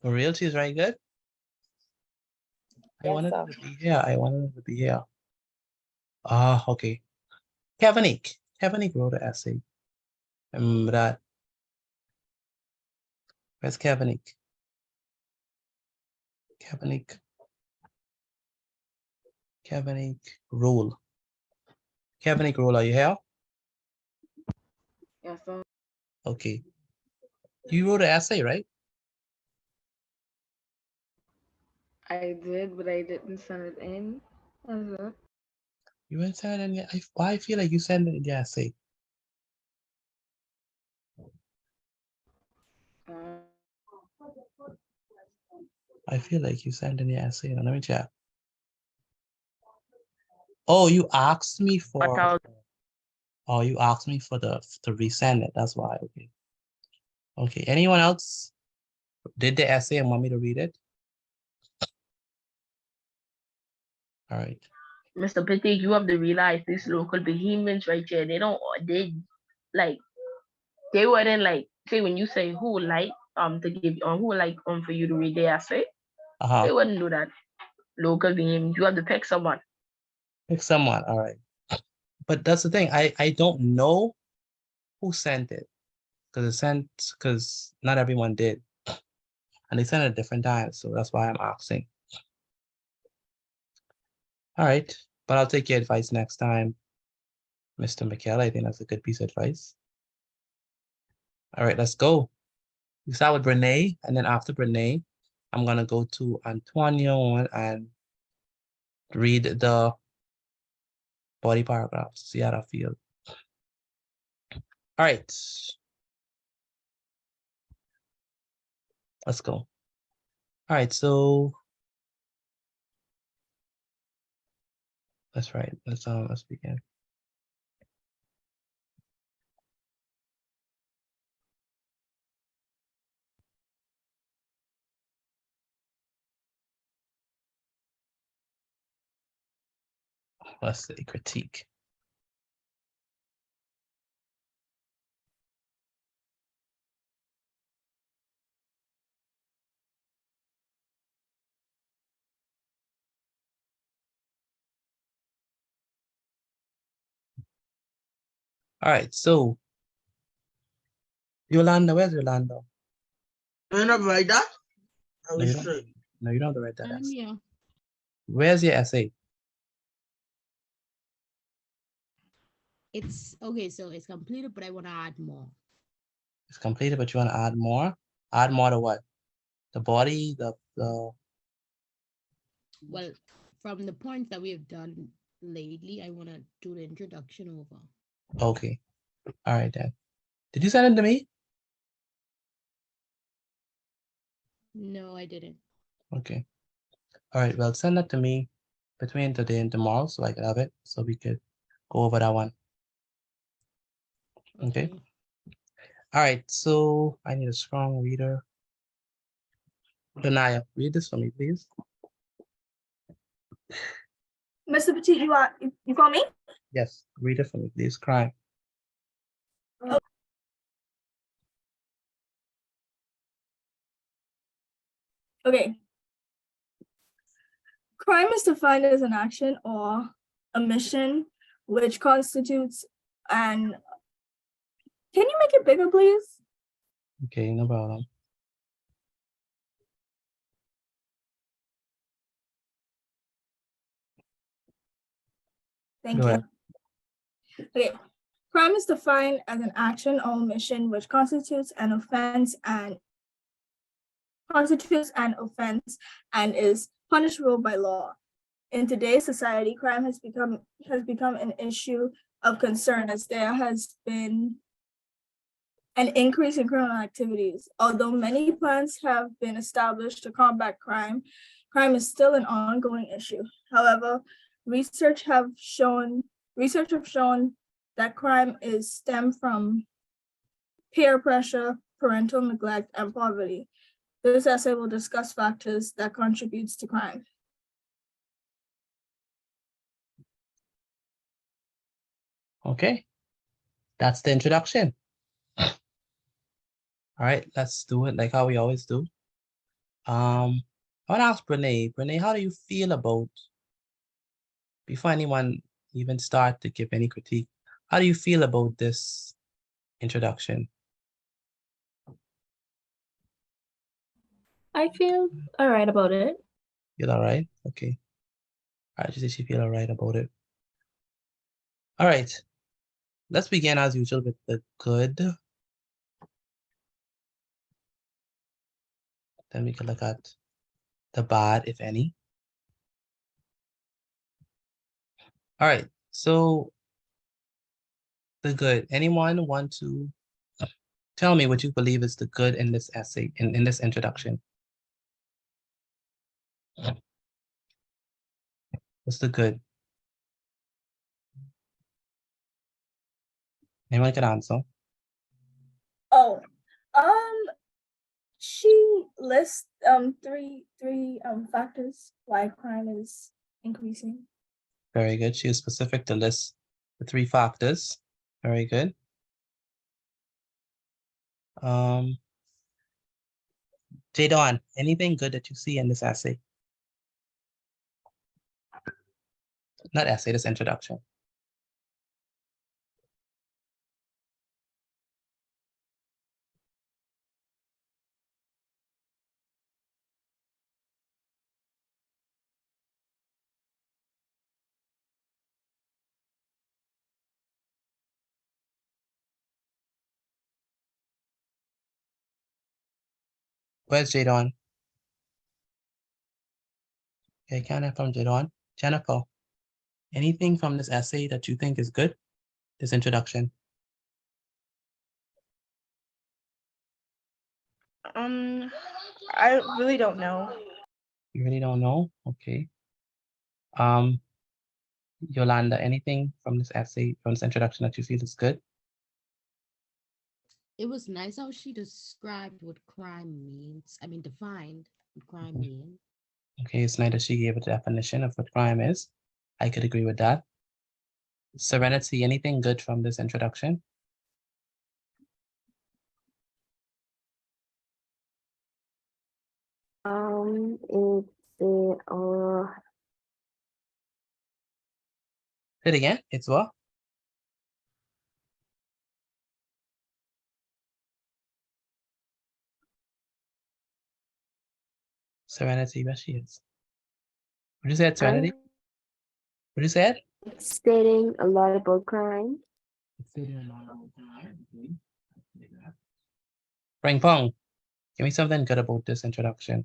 Speaker 3: For real, she's very good. I wanted her to be here. I wanted her to be here. Ah, okay. Kevinique. Kevinique wrote an essay. Remember that. Where's Kevinique? Kevinique. Kevinique Rule. Kevinique Rule, are you here?
Speaker 9: Yes, sir.
Speaker 3: Okay. You wrote an essay, right?
Speaker 9: I did, but I didn't send it in.
Speaker 3: You didn't send it in yet? Why I feel like you sent it in the essay? I feel like you sent in the essay. Let me check. Oh, you asked me for. Oh, you asked me for to resend it. That's why. Okay. Okay. Anyone else did the essay and want me to read it? All right.
Speaker 2: Mr. Petit, you have to realize these local behemoths right here, they wouldn't like say when you say who would like to give who would like for you to read the essay, they wouldn't do that. Local behemoths, you have to pick someone.
Speaker 3: Pick someone, all right. But that's the thing. I don't know who sent it? Because not everyone did. And they sent it at different times, so that's why I'm asking. All right, but I'll take your advice next time, Mr. McKell. I think that's a good piece of advice. All right, let's go. We start with Brene, and then after Brene, I'm gonna go to Antonio and read the body paragraphs, see how I feel. All right. Let's go. All right, so that's right. Let's begin. Let's say critique. All right, so Yolanda, where's Yolanda?
Speaker 12: You not write that?
Speaker 3: No, you don't. No, you don't have to write that essay.
Speaker 9: Yeah.
Speaker 3: Where's your essay?
Speaker 9: It's okay, so it's completed, but I want to add more.
Speaker 3: It's completed, but you want to add more? Add more to what? The body, the
Speaker 9: Well, from the points that we have done lately, I want to do the introduction over.
Speaker 3: Okay. All right then. Did you send it to me?
Speaker 9: No, I didn't.
Speaker 3: Okay. All right, well, send that to me between today and tomorrow so I can have it, so we could go over that one. Okay. All right, so I need a strong reader. Danaya, read this for me, please.
Speaker 10: Mr. Petit, you call me?
Speaker 3: Yes, read it for me, please. Crime.
Speaker 10: Oh. Okay. Crime is defined as an action or omission which constitutes an. Can you make it bigger, please?
Speaker 3: Okay, no problem.
Speaker 10: Thank you. Okay. Crime is defined as an action or omission which constitutes an offense and is punishable by law. In today's society, crime has become an issue of concern as there has been an increase in criminal activities. Although many plans have been established to combat crime, crime is still an ongoing issue. However, research have shown that crime is stemmed from peer pressure, parental neglect, and poverty. This essay will discuss factors that contributes to crime.
Speaker 3: Okay, that's the introduction. All right, let's do it like how we always do. I want to ask Brene. Brene, how do you feel about, before anyone even start to give any critique, how do you feel about this introduction?
Speaker 13: I feel all right about it.
Speaker 3: Feel all right? Okay. All right, she feel all right about it. All right, let's begin as usual with the good. Then we can look at the bad, if any. All right, so the good. Anyone want to tell me what you believe is the good in this essay, in this introduction? What's the good? Anyone can answer.
Speaker 10: Oh, she lists three factors why crime is increasing.
Speaker 3: Very good. She is specific to list the 3 factors. Very good. Jadon, anything good that you see in this essay? Not essay, this introduction. Where's Jadon? Okay, can't have from Jadon. Jennifer, anything from this essay that you think is good? This introduction.
Speaker 14: I really don't know.
Speaker 3: You really don't know? Okay. Yolanda, anything from this essay, from this introduction that you feel is good?
Speaker 15: It was nice how she described what crime means. I mean, defined what crime means.
Speaker 3: Okay, it's nice that she gave a definition of what crime is. I could agree with that. Serenity, anything good from this introduction? Say it again, it's what? Serenity, where she is. What you said, Serenity? What you said?
Speaker 16: Stating a lot about crime.
Speaker 3: Ring Pong, give me something good about this introduction.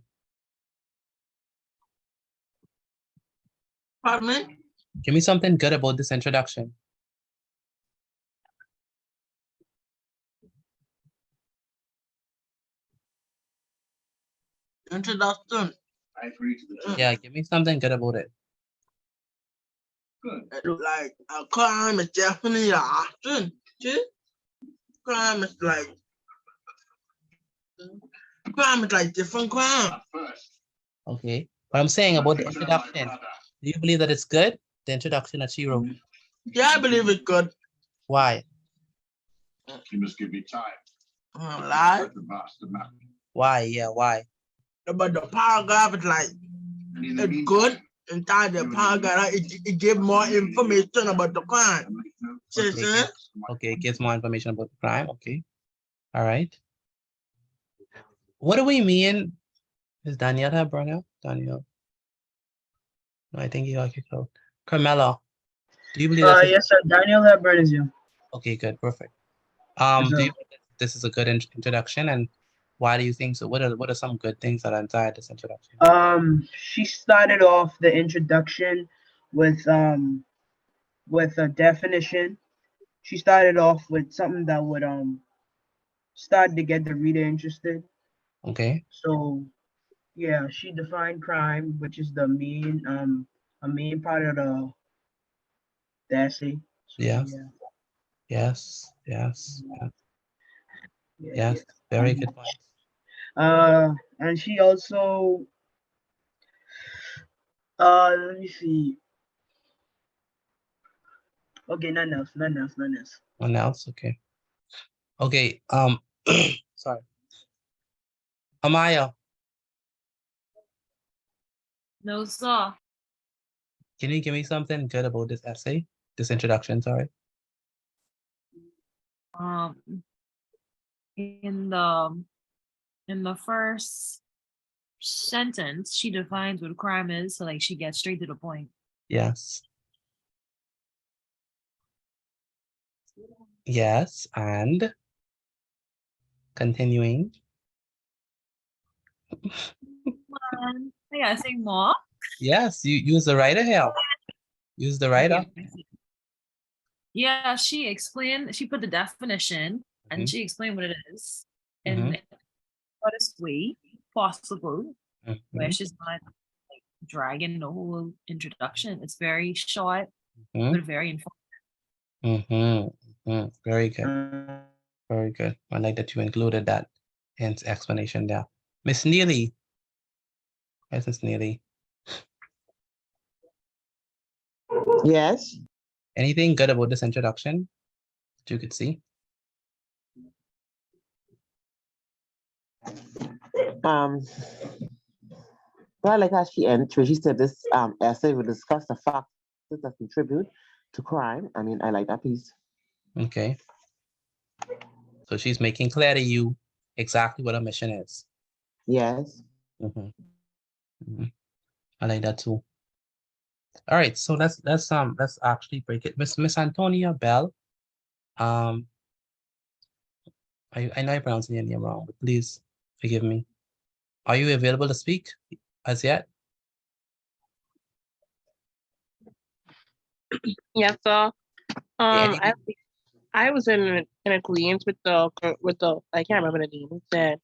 Speaker 12: Pardon me?
Speaker 3: Give me something good about this introduction.
Speaker 12: Introduction.
Speaker 5: I agree to the
Speaker 3: Yeah, give me something good about it.
Speaker 5: Good.
Speaker 12: Like a crime is definitely an action. See? Crime is like different crime.
Speaker 3: Okay, what I'm saying about the introduction, do you believe that it's good? The introduction that she wrote.
Speaker 12: Yeah, I believe it's good.
Speaker 3: Why?
Speaker 5: You must give me time.
Speaker 12: Lie.
Speaker 3: Why? Yeah, why?
Speaker 12: But the paragraph is like it's good. Inside the paragraph, it gives more information about the crime.
Speaker 3: Okay, it gives more information about the crime. Okay. All right. What do we mean? Is Danielle have brought out? Danielle. No, I think he got kicked out. Carmelo, do you believe that's
Speaker 17: Yes, sir. Daniel Hepburn is you.
Speaker 3: okay, good, perfect.
Speaker 17: Yes,
Speaker 3: Do
Speaker 17: sir.
Speaker 3: you think this is a good introduction, and why do you think so? What are some good things that are inside this introduction?
Speaker 17: She started off the introduction with a definition. She started off with something that would start to get the reader interested.
Speaker 3: Okay.
Speaker 17: So yeah, she defined crime, which is the main a main part of the essay. So,
Speaker 3: Yes.
Speaker 17: yeah.
Speaker 3: Yes. Yes. Yes.
Speaker 17: Yeah,
Speaker 3: Yes. Very good point.
Speaker 17: And she also let me see. Okay, none else.
Speaker 3: One else, okay. Okay. Sorry. Amaya,
Speaker 11: No, sir.
Speaker 3: can you give me something good about this essay? This introduction, sorry.
Speaker 11: In the first sentence, she defines what crime is, so like she gets straight to the point.
Speaker 3: Yes. Yes, and continuing.
Speaker 11: I gotta say more.
Speaker 3: Yes, you use the writer here. Use the writer.
Speaker 11: Yeah, she explained, she put the definition and she explained what it is in the shortest way possible, where she's not like dragging the whole introduction. It's very short, but very informative.
Speaker 3: Very good. Very good. I like that you included that in explanation there. Miss Neely. Where's Miss Neely?
Speaker 18: Yes.
Speaker 3: Anything good about this introduction that you could see?
Speaker 18: Well, like as she entered, she said this essay will discuss the factors that contribute to crime. I mean, I like that piece.
Speaker 3: Okay. So she's making clear to you exactly what her mission is.
Speaker 18: Yes.
Speaker 3: I like that too. All right, so let's actually break it. Miss Antonia Bell. I know I'm pronouncing your name wrong, but please forgive me. Are you available to speak as yet?
Speaker 9: Yes, sir.
Speaker 3: Any-
Speaker 9: I was in agreement with the I can't remember the name. It said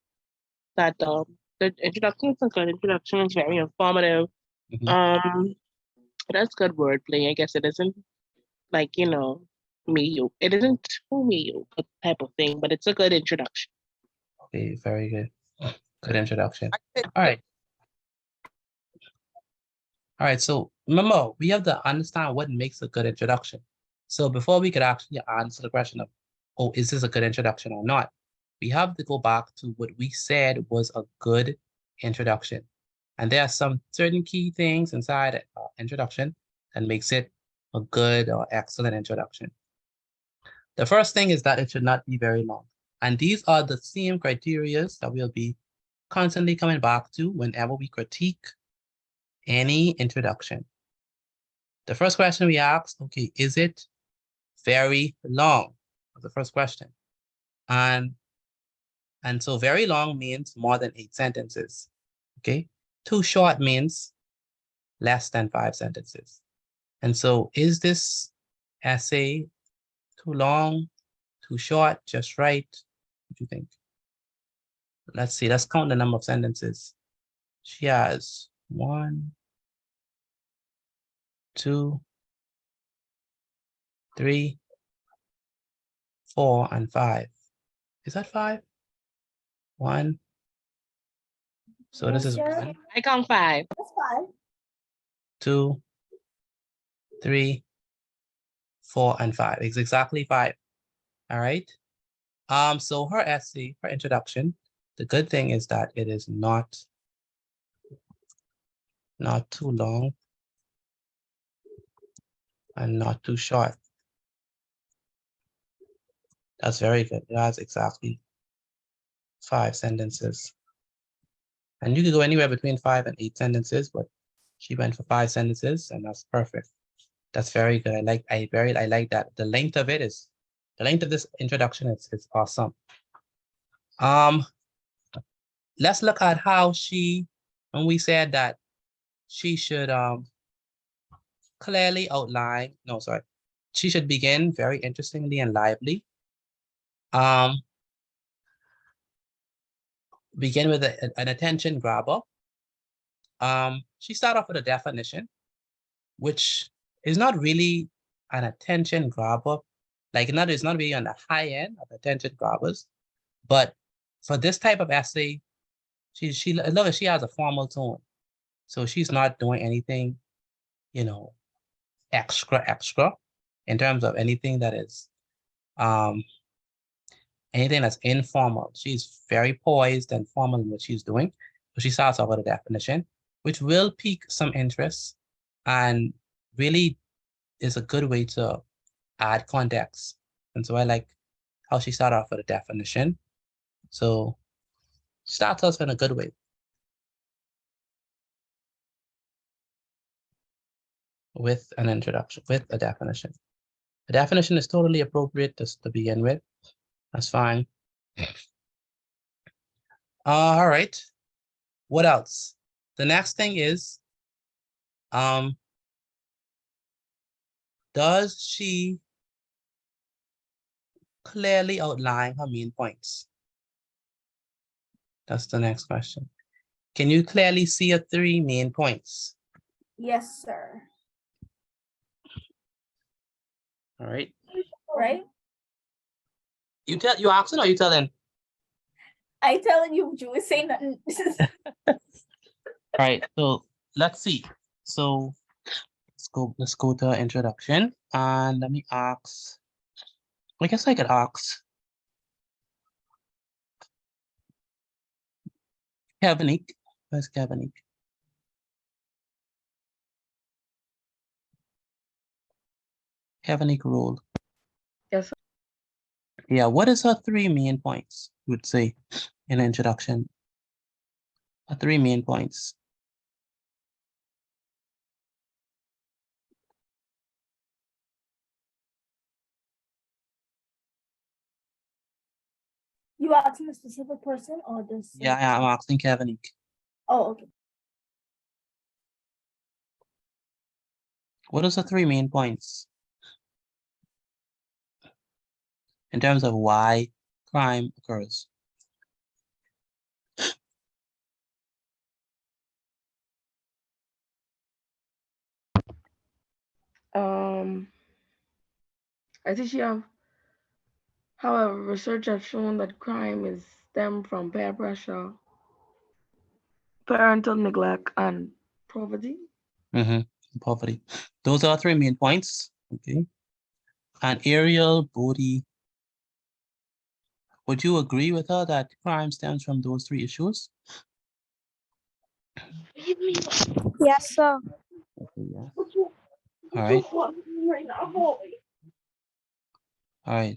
Speaker 9: that the introduction is a good introduction. It's very informative. That's good wordplay. I guess it isn't like mediocre. It isn't too mediocre type of thing, but it's a good introduction.
Speaker 3: Okay, very good. Good introduction. All right. All right, so remember, we have to understand what makes a good introduction. So before we could actually answer the question of, oh, is this a good introduction or not? We have to go back to what we said was a good introduction. And there are some certain key things inside an introduction that makes it a good or excellent introduction. The first thing is that it should not be very long. And these are the same criteria that we'll be constantly coming back to whenever we critique any introduction. The first question we asked, okay, is it very long? The first question. And so very long means more than 8 sentences. Okay. Too short means less than 5 sentences. And so is this essay too long, too short, just right? What do you think? Let's see, let's count the number of sentences. She has 1, 2, 3, 4, and 5. Is that 5? 1. So this is 1.
Speaker 9: I count 5.
Speaker 10: That's 5.
Speaker 3: 2, 3, 4, and 5. It's exactly 5. All right. So her essay, her introduction, the good thing is that it is not too long and not too short. That's very good. It has exactly 5 sentences. And you could go anywhere between 5 and 8 sentences, but she went for 5 sentences, and that's perfect. That's very good. I like that. The length of this introduction is awesome. Let's look at how when we said that she should clearly outline, she should begin very interestingly and lively. Begin with an attention grabber. She started off with a definition, which is not really an attention grabber. It's not really on the high end of attention grabbers, but for this type of essay, she has a formal tone. So she's not doing anything, extra in terms of anything that is anything that's informal. She's very poised and formal in what she's doing. So she starts off with a definition, which will pique some interest and really is a good way to add context. And so I like how she started off with a definition. So starts us in a good way. With an introduction, with a definition. The definition is totally appropriate to begin with. That's fine. All right. What else? The next thing is, does she clearly outline her main points? That's the next question. Can you clearly see her 3 main points?
Speaker 10: Yes, sir.
Speaker 3: All right.
Speaker 10: Right?
Speaker 3: You asking or you telling?
Speaker 10: I telling you, you would say nothing.
Speaker 3: All right, so let's see. So let's go to introduction and let me ask. I guess I could ask Kevinique. Where's Kevinique? Kevinique rule.
Speaker 9: Yes.
Speaker 3: Yeah, what is her 3 main points, you would say, in an introduction? Her 3 main points.
Speaker 10: You asking a specific person or this?
Speaker 3: Yeah, I'm asking Kevinique.
Speaker 10: Oh, okay.
Speaker 3: What are the 3 main points in terms of why crime occurs?
Speaker 19: I think you have, however, research has shown that crime is stemmed from peer pressure, parental neglect, and poverty.
Speaker 3: Poverty. Those are 3 main points. Okay. And Ariel, Bodhi, would you agree with her that crime stems from those 3 issues?
Speaker 13: Yes, sir.
Speaker 3: Okay, yeah. All right. All right.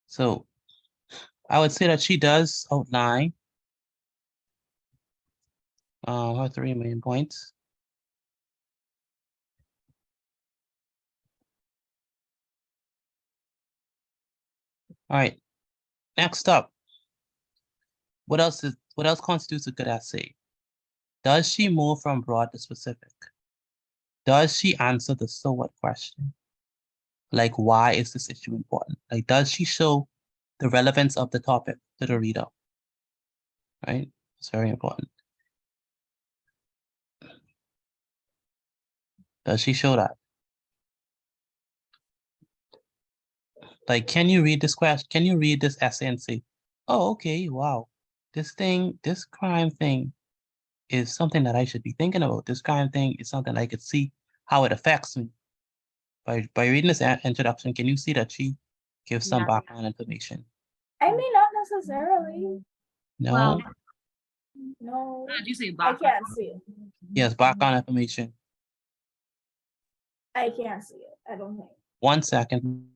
Speaker 3: So I would say that she does outline her 3 main points. All right. Next up, what else constitutes a good essay? Does she move from broad to specific? Does she answer the so what question? Like, why is this issue important? Like, does she show the relevance of the topic to the reader? Right? It's very important. Does she show that? Like, can you read this question? Can you read this essay and say, oh, okay, wow, this crime thing is something that I should be thinking about. This crime thing is something I could see how it affects me. By reading this introduction, can you see that she gives some background information?
Speaker 10: I mean, not necessarily.
Speaker 3: No.
Speaker 11: Well,
Speaker 10: No.
Speaker 11: did you say
Speaker 10: I
Speaker 11: background?
Speaker 10: can't see it.
Speaker 3: Yes, background information.
Speaker 10: I can't see it. I don't think.
Speaker 3: 1 second.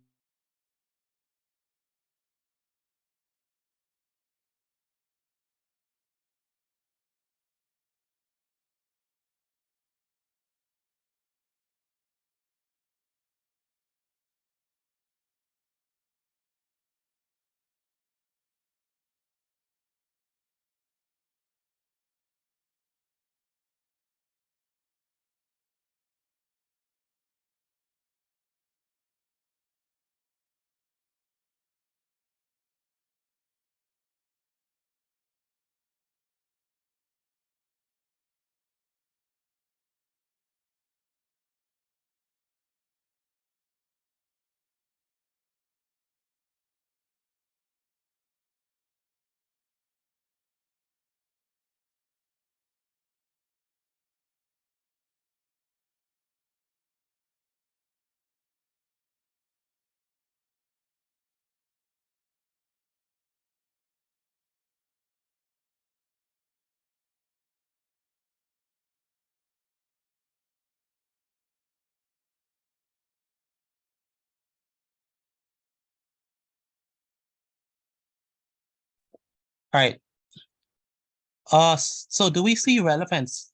Speaker 3: All right. So do we see relevance?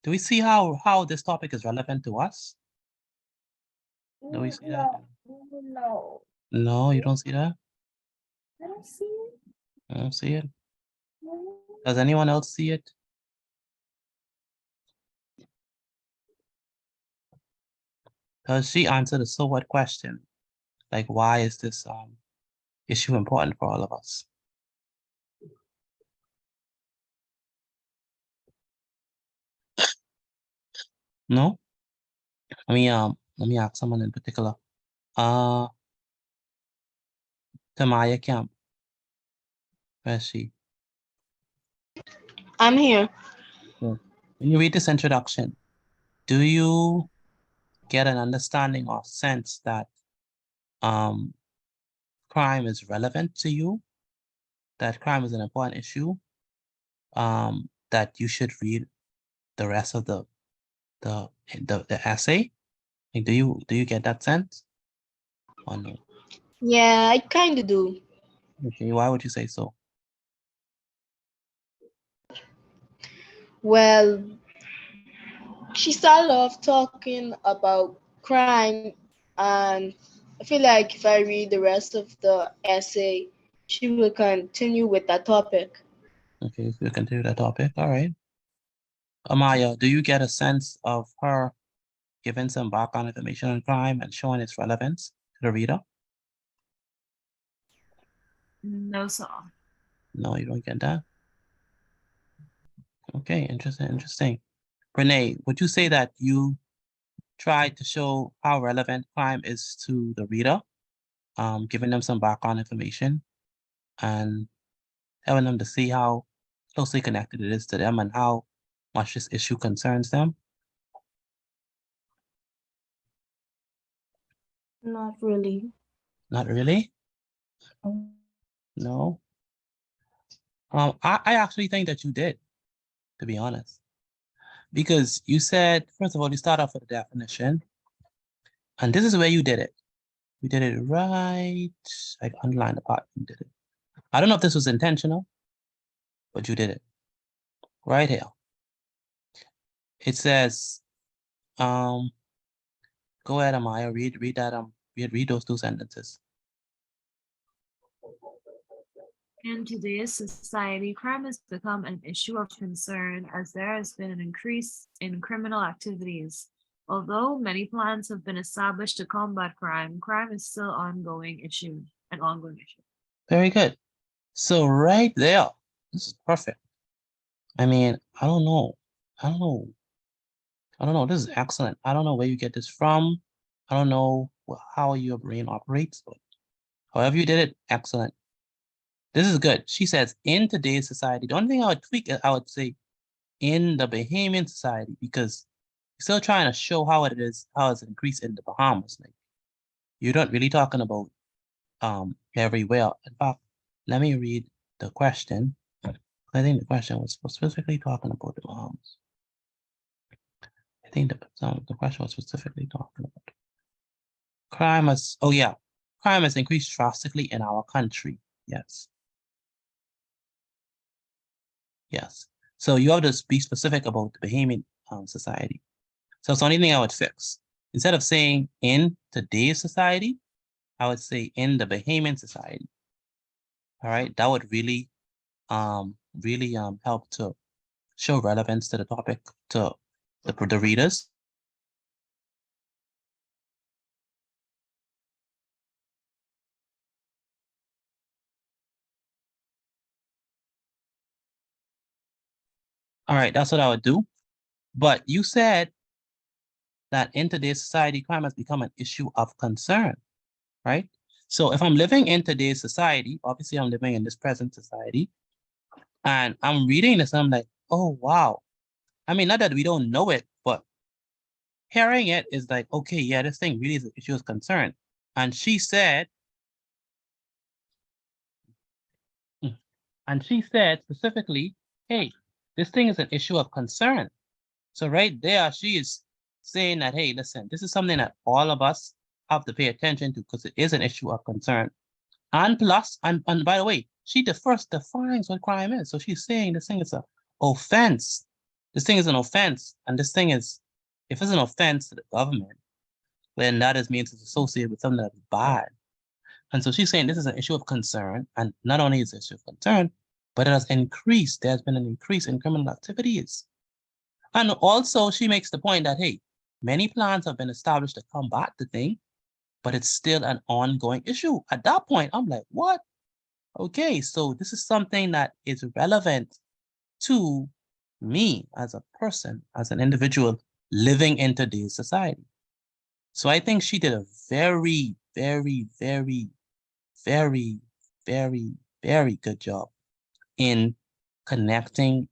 Speaker 3: Do we see how this topic is relevant to us? Do we see that?
Speaker 10: No.
Speaker 3: No, you don't see that?
Speaker 10: I don't see it.
Speaker 3: I don't see it.
Speaker 10: No.
Speaker 3: Does anyone else see it? Does she answer the so what question? Like, why is this issue important for all of us? No? Let me ask someone in particular. Tamaya Camp. Where is she?
Speaker 9: I'm here.
Speaker 3: When you read this introduction, do you get an understanding or sense that crime is relevant to you? That crime is an important issue? That you should read the rest of the essay? Like, do you get that sense? Or no?
Speaker 9: Yeah, I kind of do.
Speaker 3: Okay, why would you say so?
Speaker 9: Well, she started off talking about crime, and I feel like if I read the rest of the essay, she will continue with that topic.
Speaker 3: Okay, so we continue that topic. All right. Amaya, do you get a sense of her giving some background information on crime and showing its relevance to the reader?
Speaker 11: No, sir.
Speaker 3: No, you don't get that? Okay, interesting. Renee, would you say that you tried to show how relevant crime is to the reader, giving them some background information and helping them to see how closely connected it is to them and how much this issue concerns them?
Speaker 13: Not really.
Speaker 3: Not really? No. I actually think that you did, to be honest. Because you said, first of all, you start off with a definition, and this is where you did it. You did it right, like underline the part, you did it. I don't know if this was intentional, but you did it. Right here. It says, go ahead, Amaya, read that, read those two sentences.
Speaker 11: In today's society, crime has become an issue of concern as there has been an increase in criminal activities. Although many plans have been established to combat crime, crime is still an ongoing issue.
Speaker 3: Very good. So right there, this is perfect. I mean, I don't know. This is excellent. I don't know where you get this from. I don't know how your brain operates, but however you did it, excellent. This is good. She says, in today's society, the only thing I would tweak is I would say in the Bahamian society, because you're still trying to show how it is, how it's increased in the Bahamas. Like, you're not really talking about everywhere. In fact, let me read the question. I think the question was specifically talking about the Bahamas. I think the question was specifically talking about crime has, oh yeah, crime has increased drastically in our country. Yes. Yes. So you have to be specific about the Bahamian society. So it's the only thing I would fix. Instead of saying in today's society, I would say in the Bahamian society. All right, that would really, help to show relevance to the topic to the readers. All right, that's what I would do. But you said that in today's society, crime has become an issue of concern, right? So if I'm living in today's society, obviously I'm living in this present society, and I'm reading this, and I'm like, oh, wow. I mean, not that we don't know it, but hearing it is like, okay, yeah, this thing really is an issue of concern. And she said specifically, hey, this thing is an issue of concern. So right there, she is saying that, hey, listen, this is something that all of us have to pay attention to because it is an issue of concern. And plus, and by the way, she first defines what crime is. So she's saying this thing is an offense. This thing is an offense. And this thing is, if it's an offense to the government, then that means it's associated with something that's bad. And so she's saying this is an issue of concern. And not only is it an issue of concern, but it has increased. There's been an increase in criminal activities. And also she makes the point that, hey, many plans have been established to combat the thing, but it's still an ongoing issue. At that point, I'm like, what? Okay, so this is something that is relevant to me as a person, as an individual living in today's society. So I think she did a very, very, very, very, very, very good job in connecting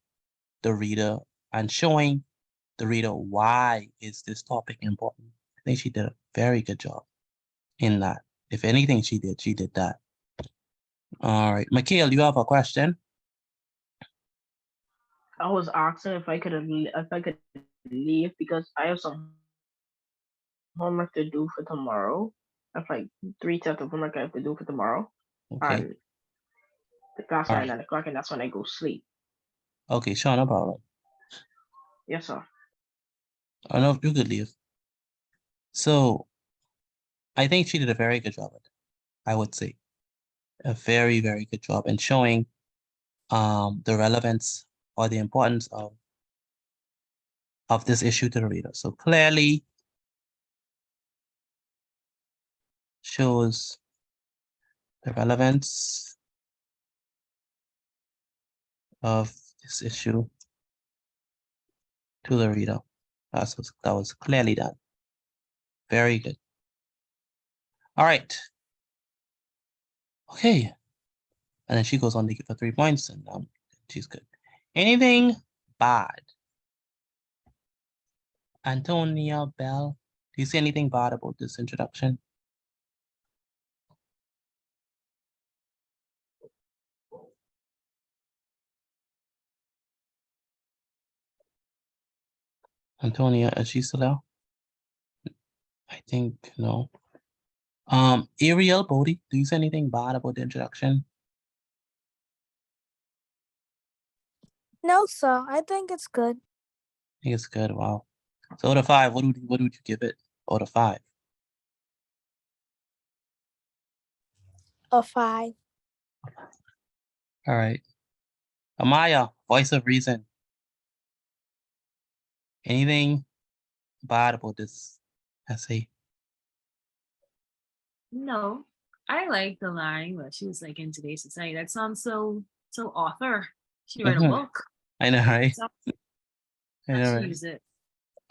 Speaker 3: the reader and showing the reader why is this topic important. I think she did a very good job in that. If anything she did that. All right, Mikhail, you have a question?
Speaker 2: I was asking if I could leave because I have some homework to do for tomorrow. I have like 3 sets of homework I have to do for tomorrow.
Speaker 3: Okay.
Speaker 2: And the class at 9 o'clock, and that's when I go sleep.
Speaker 3: Okay, sure, no problem.
Speaker 2: Yes, sir.
Speaker 3: I know you could leave. So I think she did a very good job at it, I would say. A very, very good job in showing the relevance or the importance of this issue to the reader. So clearly shows the relevance of this issue to the reader. That was clearly done. Very good. All right. Okay. And then she goes on to give her 3 points, and she's good. Anything bad? Antonia Bell, do you see anything bad about this introduction? Antonia, is she still there? I think no. Ariel Bodie, do you see anything bad about the introduction?
Speaker 13: No, sir. I think it's good.
Speaker 3: I think it's good. Wow. So out of 5, what would you give it? Out of 5?
Speaker 13: A 5.
Speaker 3: All right. Amaya, voice of reason. Anything bad about this essay?
Speaker 11: No, I like the line where she was like, in today's society. That sounds so author. She wrote a book.
Speaker 3: I know, right?
Speaker 11: So
Speaker 3: I know,
Speaker 11: she
Speaker 3: right?
Speaker 11: use it.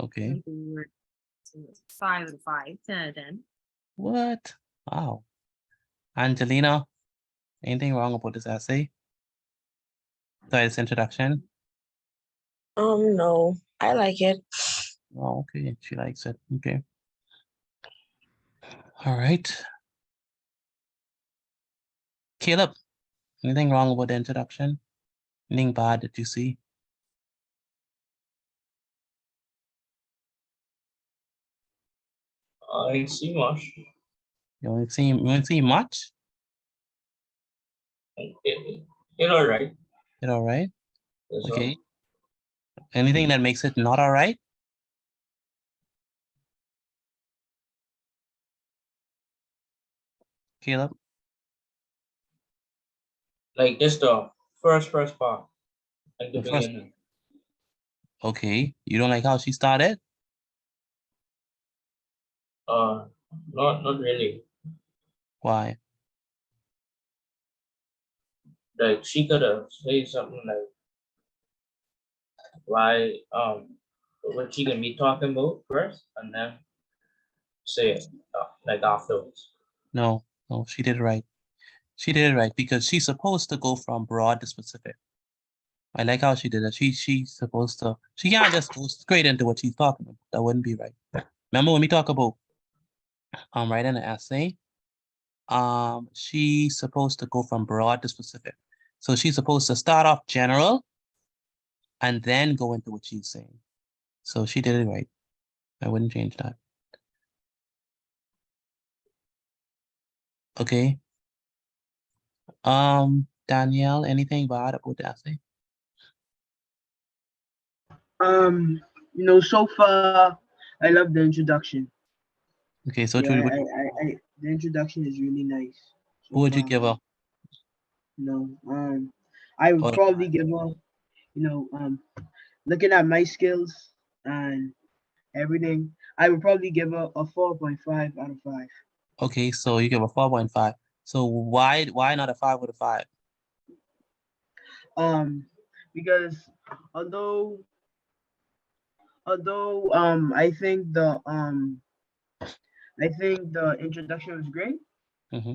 Speaker 3: Okay.
Speaker 11: Like the word. So it's 5 out of 5, 10 out of 10.
Speaker 3: What? Wow. Angelina, anything wrong about this essay? Sorry, this introduction?
Speaker 12: No, I like it.
Speaker 3: Oh, okay. She likes it. Okay. All right. Caleb, anything wrong about the introduction? Anything bad that you see?
Speaker 7: I see much.
Speaker 3: You don't see much?
Speaker 7: It all right.
Speaker 3: It all right?
Speaker 7: That's all.
Speaker 3: Okay. Anything that makes it not all right? Caleb?
Speaker 7: Like just the first part, like the
Speaker 3: The first.
Speaker 7: beginning.
Speaker 3: Okay. You don't like how she started?
Speaker 7: Not really.
Speaker 3: Why?
Speaker 7: Like she could have said something like why what she can be talking about first, and then say it like afterwards.
Speaker 3: No, she did it right. She did it right because she's supposed to go from broad to specific. I like how she did it. She's supposed to. She can't just go straight into what she's talking about. That wouldn't be right. Remember when we talk about writing an essay? She's supposed to go from broad to specific. So she's supposed to start off general and then go into what she's saying. So she did it right. I wouldn't change that. Okay. Danielle, anything bad about the essay?
Speaker 17: So far, I love the introduction.
Speaker 3: Okay, so
Speaker 17: Yeah, the introduction is really nice.
Speaker 3: What would you give her?
Speaker 17: I would probably give her, looking at my skills and everything, I would probably give her a 4.5 out of 5.
Speaker 3: Okay, so you give a 4.5. So why not a 5 with a 5?
Speaker 17: Because although I think the introduction was great.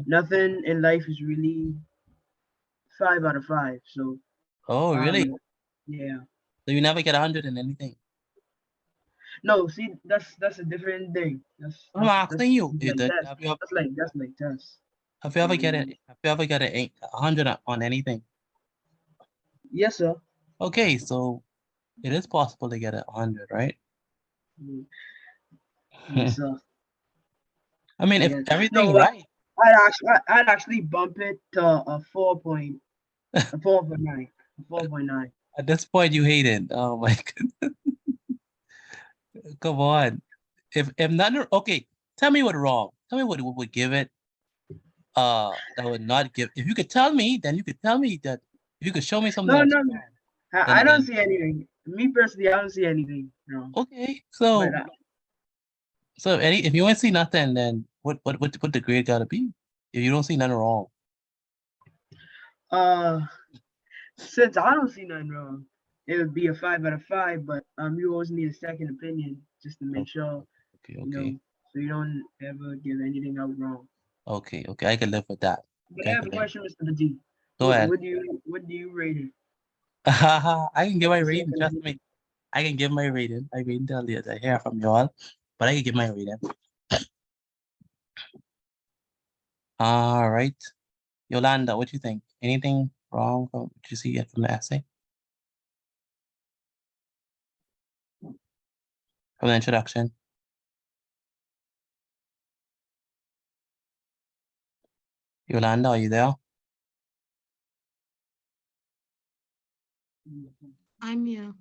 Speaker 17: Nothing in life is really 5 out of 5. So.
Speaker 3: Oh, really?
Speaker 17: Yeah.
Speaker 3: So you never get 100 in anything?
Speaker 17: No, see, that's a different thing.
Speaker 3: I'm asking you.
Speaker 17: That's like tests.
Speaker 3: Have you ever get it? Have you ever got 100 on anything?
Speaker 17: Yes, sir.
Speaker 3: Okay, so it is possible to get 100, right?
Speaker 17: Yes, sir.
Speaker 3: I mean, if everything right.
Speaker 17: I'd actually bump it to a 4.9.
Speaker 3: At this point, you hate it. Oh my goodness. Come on. If none, okay, tell me what's wrong. Tell me what would give it. That would not give. If you could tell me, then you could tell me that If you could show me something
Speaker 17: No,
Speaker 3: that's
Speaker 17: no,
Speaker 3: wrong,
Speaker 17: I don't see anything. Me personally, I don't see anything. No.
Speaker 3: okay. So if you ain't see nothing, then what the grade gotta be? If you don't see nothing wrong.
Speaker 17: Since I don't see nothing wrong, it would be a 5 out of 5. But you always need a second opinion just to make sure.
Speaker 3: Okay,
Speaker 17: you know, so you don't ever give anything out wrong.
Speaker 3: Okay, I can live with that.
Speaker 17: But I have a question, Mr. D.
Speaker 3: Go ahead.
Speaker 17: What do you rate it?
Speaker 3: I can give my rating. Trust me, I can give my rating. I wait until I hear from y'all, but I can give my rating. All right, Yolanda, what do you think? Anything wrong from what you see from the essay? From the introduction? Yolanda, are you there?
Speaker 15: I'm here.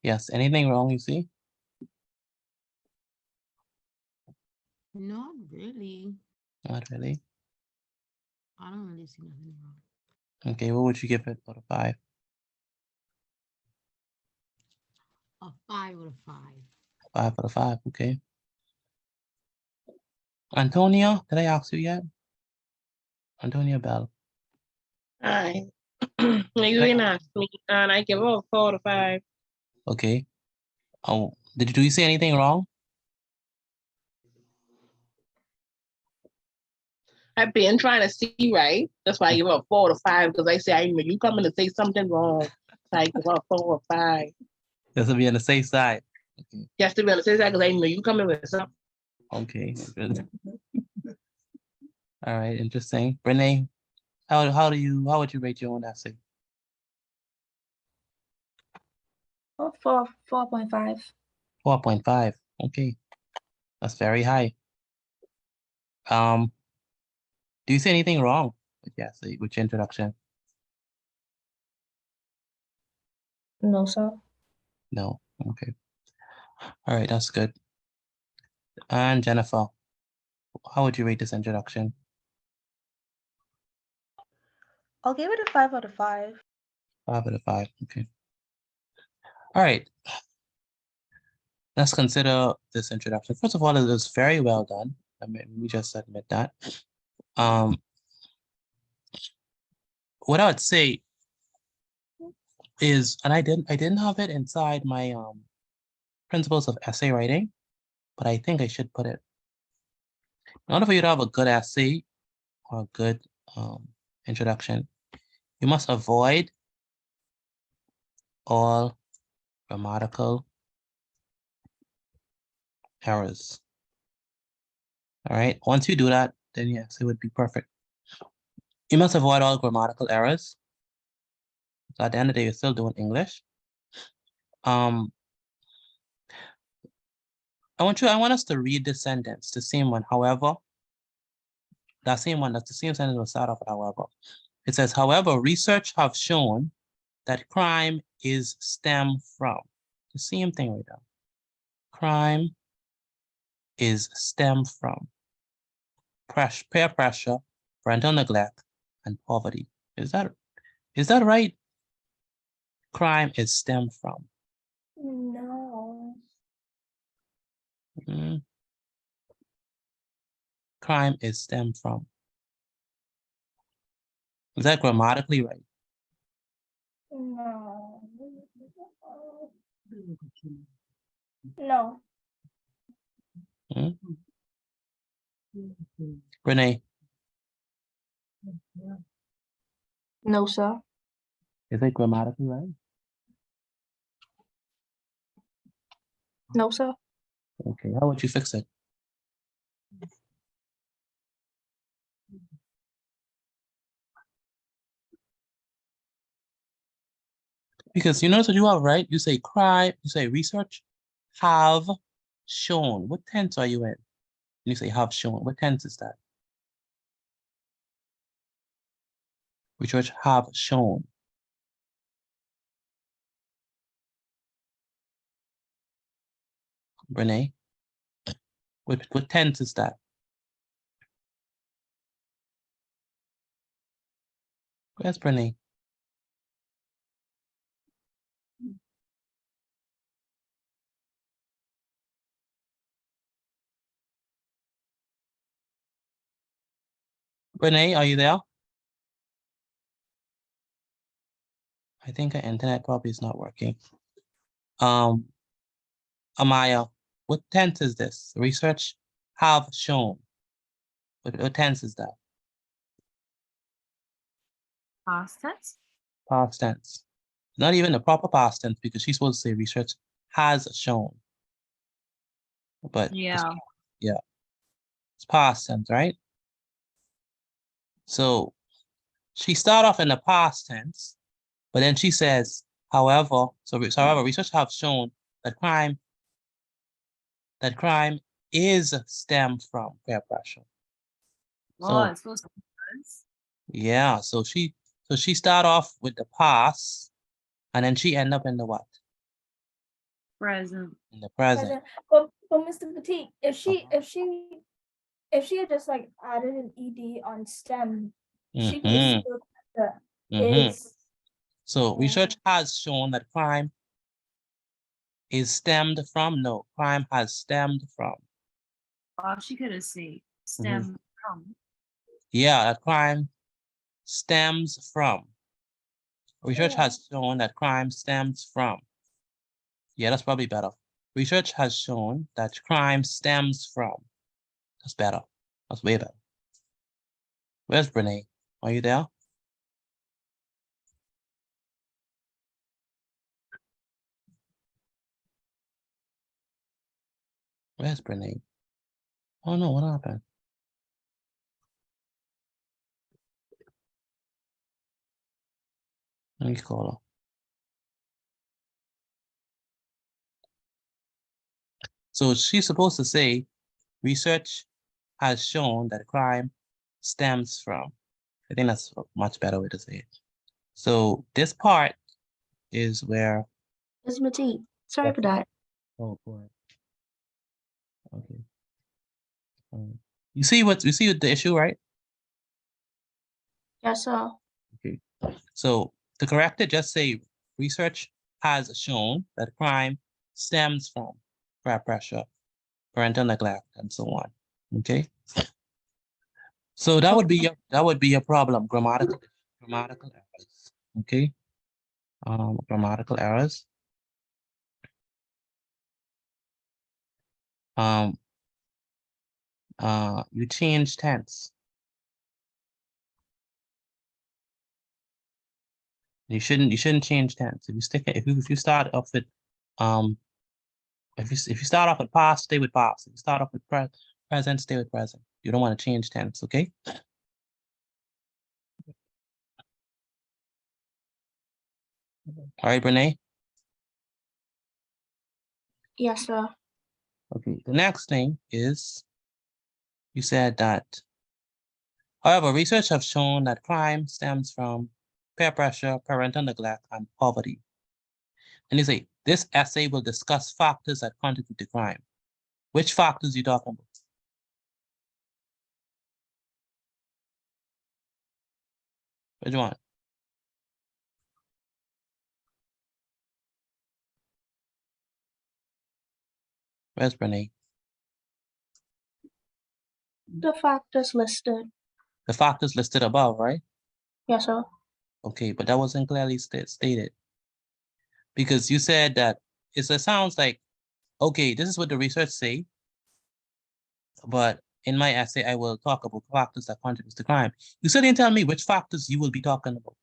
Speaker 3: Yes. Anything wrong you see?
Speaker 15: Not really.
Speaker 3: Not really.
Speaker 15: I don't really see nothing wrong.
Speaker 3: Okay, what would you give it out of 5?
Speaker 15: A 5 out of 5.
Speaker 3: 5 out of 5. Okay. Antonio, did I ask you yet? Antonio Bell.
Speaker 9: Hi. You didn't ask me, and I give it a 4 out of 5.
Speaker 3: Okay. Oh, do you see anything wrong?
Speaker 9: I've been trying to see right. That's why I give it a 4 out of 5, because I say I know you coming to say something wrong. So I give it a 4 or 5.
Speaker 3: Just to be on the safe side. Okay.
Speaker 9: Just to be able to say that, because I know you coming with something.
Speaker 3: Okay, good. All right, interesting. Renee, how would you rate your own essay?
Speaker 13: Oh, 4.5.
Speaker 3: 4.5. Okay. That's very high. Do you see anything wrong with the essay, with your introduction?
Speaker 13: No, sir.
Speaker 3: No. Okay. All right, that's good. And Jennifer, how would you rate this introduction?
Speaker 14: I'll give it a 5 out of 5.
Speaker 3: 5 out of 5. Okay. All right. Let's consider this introduction. First of all, it was very well done. I mean, we just admit that. What I would say is, and I didn't have it inside my principles of essay writing, but I think I should put it. In order for you to have a good essay or a good introduction, you must avoid all grammatical errors. All right. Once you do that, then yes, it would be perfect. You must avoid all grammatical errors. So at the end of the day, you're still doing English. I want us to read the sentence, the same one. However, that's the same sentence will start off with however. It says, however, research have shown that crime is stem from. The same thing right now. Crime is stem from peer pressure, parental neglect, and poverty. Is that right? Crime is stem from.
Speaker 13: No.
Speaker 3: Crime is stem from. Is that grammatically right?
Speaker 13: No. No.
Speaker 3: Renee,
Speaker 13: No, sir.
Speaker 3: is it grammatically right?
Speaker 13: No, sir.
Speaker 3: Okay, how would you fix it? Because you notice what you have, right? You say crime, you say research have shown. What tense are you in? You say have shown. What tense is that? Research have shown. Renee, what tense is that? Where's Renee? Renee, are you there? I think her internet probably is not working. Amaya, what tense is this? Research have shown. What tense is that?
Speaker 11: Past tense.
Speaker 3: Past tense. Not even the proper past tense because she's supposed to say research has shown. But
Speaker 11: Yeah.
Speaker 3: yeah, it's past tense, right? So she start off in the past tense, but then she says, however, however, research have shown that crime is stemmed from peer pressure.
Speaker 11: Oh, it's supposed to be past.
Speaker 3: Yeah, so she start off with the past, and then she end up in the what?
Speaker 11: Present.
Speaker 3: In the present.
Speaker 10: But Mr. Petit, if she had just like added an ed on STEM, she could have still put the is.
Speaker 3: So research has shown that crime is stemmed from. No, crime has stemmed from.
Speaker 11: Oh, she could have said stem from.
Speaker 3: Yeah, that crime stems from. Research has shown that crime stems from. Yeah, that's probably better. Research has shown that crime stems from. That's better. That's way better. Where's Brene? Are you there? Where's Brene? Oh no, what happened? Let me call her. So she's supposed to say, research has shown that crime stems from. I think that's a much better way to say it. So this part is where.
Speaker 13: Ms. Petit, sorry for that.
Speaker 3: Oh boy. Okay. You see the issue, right?
Speaker 13: Yes, sir.
Speaker 3: Okay. So to correct it, just say research has shown that crime stems from peer pressure, parental neglect, and so on. Okay. So that would be your problem, grammatical errors. Okay. Grammatical errors. You change tense. You shouldn't change tense. If you start off with if you start off with past, stay with past. If you start off with present, stay with present. You don't want to change tense, okay? All right, Brene?
Speaker 13: Yes, sir.
Speaker 3: Okay, the next thing is you said that, however, research have shown that crime stems from peer pressure, parental neglect, and poverty. And you say, this essay will discuss factors that contribute to crime. Which factors are you talking about? Which one? Where's Brene?
Speaker 13: The factors listed.
Speaker 3: The factors listed above, right?
Speaker 13: Yes, sir.
Speaker 3: Okay, but that wasn't clearly stated. Because you said that it sounds like, okay, this is what the research say, but in my essay, I will talk about factors that contribute to crime. You still didn't tell me which factors you will be talking about.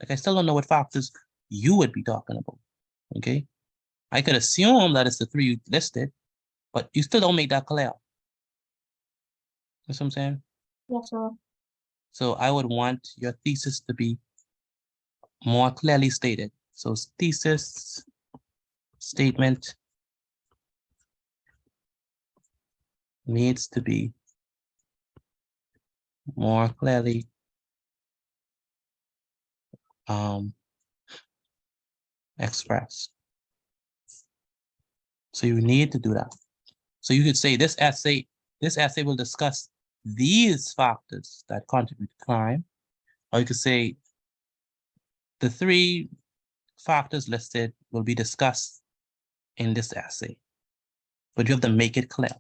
Speaker 3: Like, I still don't know what factors you would be talking about, okay? I could assume that it's the three you listed, but you still don't make that clear. That's what I'm saying?
Speaker 13: Yes, sir.
Speaker 3: So I would want your thesis to be more clearly stated. So thesis statement needs to be more clearly expressed. So you need to do that. So you could say this essay will discuss these factors that contribute to crime, or you could say the three factors listed will be discussed in this essay. But you have to make it clear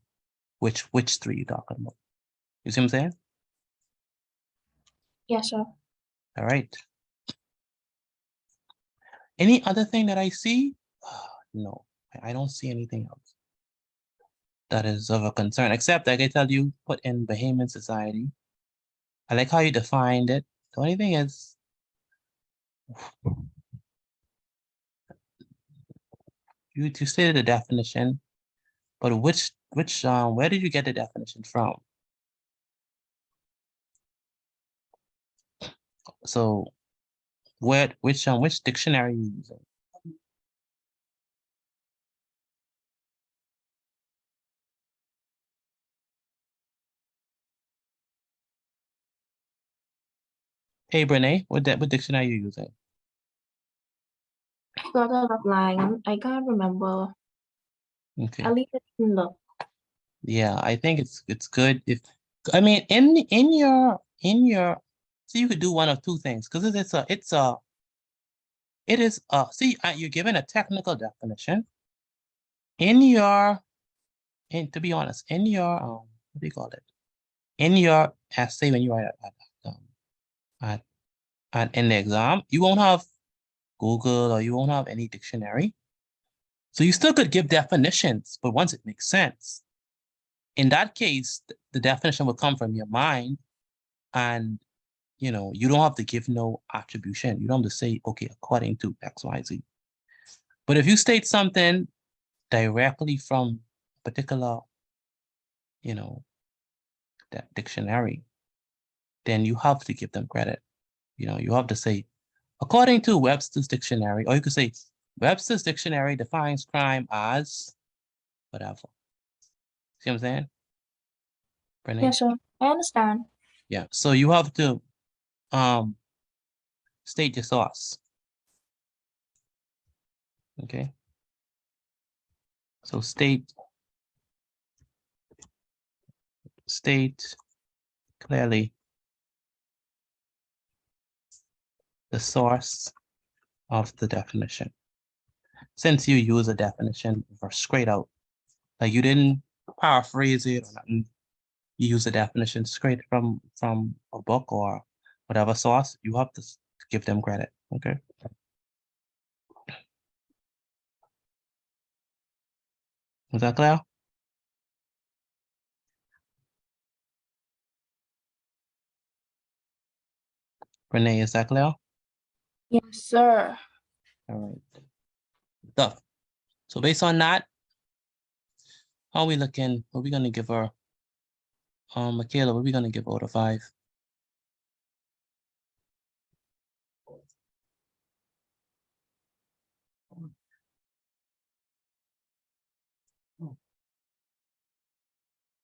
Speaker 3: which three you're talking about. You see what I'm saying?
Speaker 13: Yes, sir.
Speaker 3: All right. Any other thing that I see? No, I don't see anything else that is of a concern, except like I tell you, put in Bahamian society. I like how you defined it. The only thing is, you stated the definition, but where did you get the definition from? So which dictionary are you using? Hey, Brene, what dictionary are you using?
Speaker 13: Got out of line. I can't remember.
Speaker 3: Okay.
Speaker 13: I'll leave it in look.
Speaker 3: Yeah, I think it's good if, I mean, in your so you could do one of two things, because you're given a technical definition to be honest, in your what do you call it, in your essay when you write in the exam, you won't have Google or you won't have any dictionary, so you still could give definitions, but once it makes sense. In that case, the definition will come from your mind, and you don't have to give no attribution. You don't have to say, okay, according to X, Y, Z. But if you state something directly from a particular, that dictionary, then you have to give them credit. You have to say, according to Webster's dictionary, or you could say, Webster's dictionary defines crime as whatever. See what I'm saying? Brene?
Speaker 13: Yes, sir. I understand.
Speaker 3: Yeah. So you have to state your source. Okay. So state clearly the source of the definition. Since you use a definition for straight out, like you didn't paraphrase it or nothing, you use a definition straight from a book or whatever source, you have to give them credit. Okay. Was that clear? Renee, is that clear?
Speaker 13: Yes, sir.
Speaker 3: All right. So based on that, how are we looking? What are we gonna give her? Michaela, what are we gonna give her out of 5?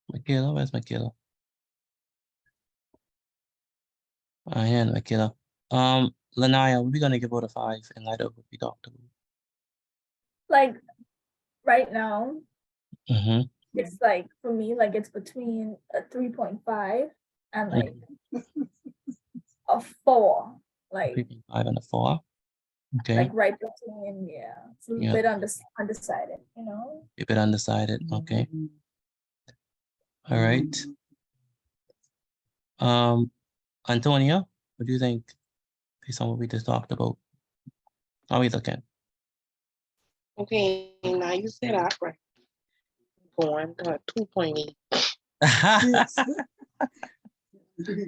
Speaker 3: Michaela, where's Michaela? Yeah, Michaela. Lanaya, what are we gonna give out of 5 in light of what we talked about?
Speaker 10: Like right now,
Speaker 3: Mm-hmm.
Speaker 10: it's like for me, like it's between a 3.5 and like a 4. Like
Speaker 3: 3.5 and a 4. Okay.
Speaker 10: like right between, yeah. It's a
Speaker 3: Yeah.
Speaker 10: bit undecided,
Speaker 3: A bit undecided. Okay. All right. Antonio, what do you think based on what we just talked about? How are we looking?
Speaker 9: Okay, now you said that right. Going to 2.8.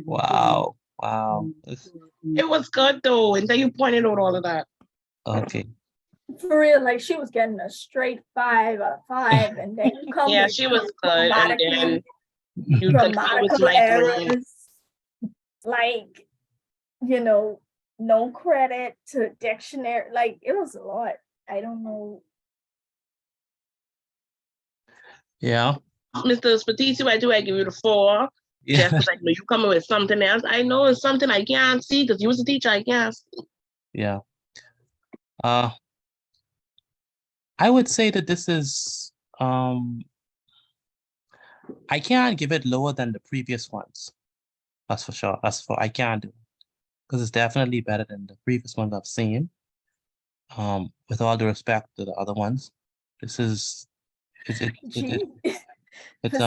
Speaker 3: Wow.
Speaker 9: It was good though, and then you pointed out all of that.
Speaker 3: Okay.
Speaker 10: For real, like she was getting a straight 5 out of 5, and then you come
Speaker 9: Yeah,
Speaker 10: with
Speaker 9: she was good, and then you
Speaker 10: grammatical
Speaker 9: like
Speaker 10: errors, like no credit to dictionary. Like it was a lot. I don't know.
Speaker 3: Yeah.
Speaker 9: Mr. Spatisi, I give you the 4.
Speaker 3: Yeah.
Speaker 9: Just because I know you coming with something else. I know it's something I can't see because you was a teacher, I can't see.
Speaker 3: Yeah. I would say that this is I can't give it lower than the previous ones. That's for sure. I can't do it because it's definitely better than the previous ones I've seen. With all the respect to the other ones, this is it's
Speaker 10: That's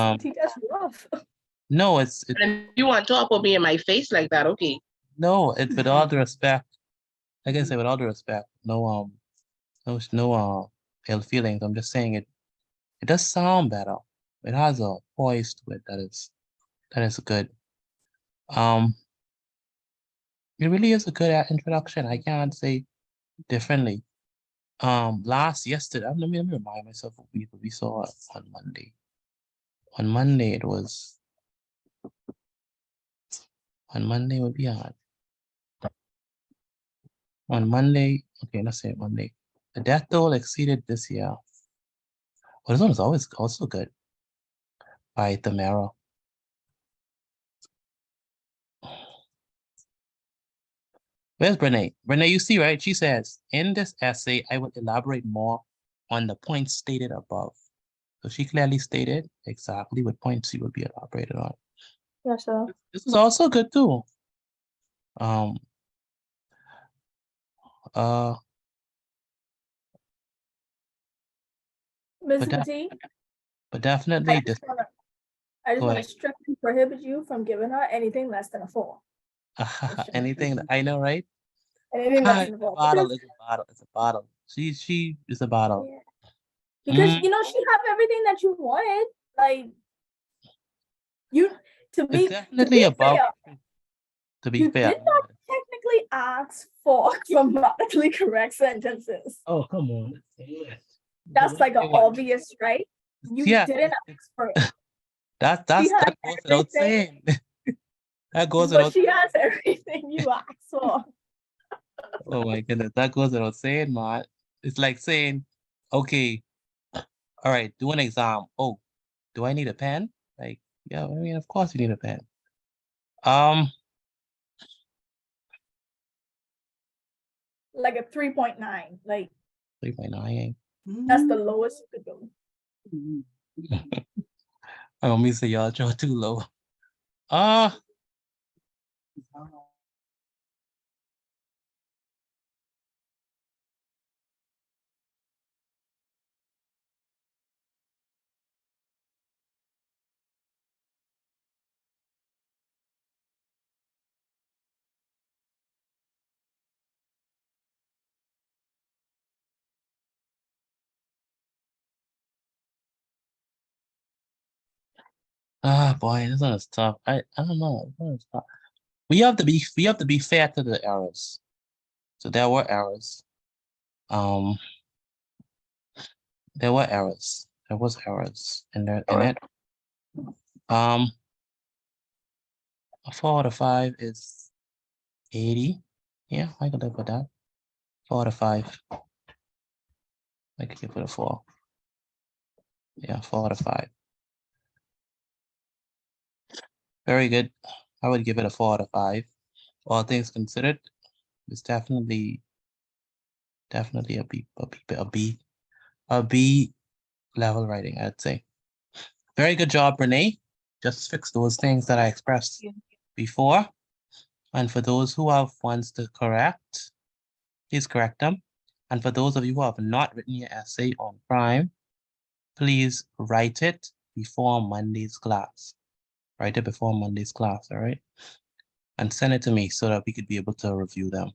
Speaker 10: rough.
Speaker 3: no, it's
Speaker 9: And you want to talk about me in my face like that, okay?
Speaker 3: No, with all due respect, like I said, with all due respect, no ill feelings. I'm just saying it does sound better. It has a voice to it that is good. It really is a good introduction. I can't say differently. Yesterday, let me remind myself what we saw on Monday. On Monday it was. On Monday would be on. On Monday, okay, let's say Monday. The death toll exceeded this year. Well, this one is always also good. By Tamara. Where's Brene? Brene, you see, right? She says, in this essay, I will elaborate more on the points stated above. So she clearly stated exactly what points she would be elaborated on.
Speaker 10: Yes, sir.
Speaker 3: This is also good too. Uh,
Speaker 10: Ms.
Speaker 3: but,
Speaker 10: Petit,
Speaker 3: but definitely this.
Speaker 10: I just
Speaker 3: Go
Speaker 10: want to
Speaker 3: ahead.
Speaker 10: strictly prohibit you from giving her anything less than a 4.
Speaker 3: Anything that I know, right?
Speaker 10: Anything less than a 4.
Speaker 3: Bottle is a bottle. It's a bottle. She is a bottle.
Speaker 10: Yeah. Because you know she have everything that you wanted. Like to be
Speaker 3: definitely above.
Speaker 10: fair,
Speaker 3: To be
Speaker 10: you
Speaker 3: fair.
Speaker 10: did not technically ask for grammatically correct sentences.
Speaker 3: Oh, come on.
Speaker 10: That's like an obvious, right? You didn't ask for it.
Speaker 3: That goes without saying. That goes without.
Speaker 10: But she has everything you asked for.
Speaker 3: Oh my goodness, that goes without saying, man. It's like saying, okay, all right, do an exam. Oh, do I need a pen? Like, yeah, I mean, of course you need a pen.
Speaker 10: Like a 3.9. Like
Speaker 3: 3.9.
Speaker 10: That's the lowest you could go.
Speaker 3: I don't mean to say y'all draw too low. Boy, this one is tough. I don't know. This one is tough. We have to be fair to the errors. So there were errors. There were errors. There was errors in there in it. A 4 out of 5 is 80. Yeah, I could live with that. 4 out of 5. I could give it a 4. Yeah, 4 out of 5. Very good. I would give it a 4 out of 5. All things considered, it's definitely a B level writing, I'd say. Very good job, Renee. Just fix those things that I expressed before. And for those who have ones to correct, please correct them. And for those of you who have not written your essay on crime, please write it before Monday's class. Write it before Monday's class, all right? And send it to me so that we could be able to review them.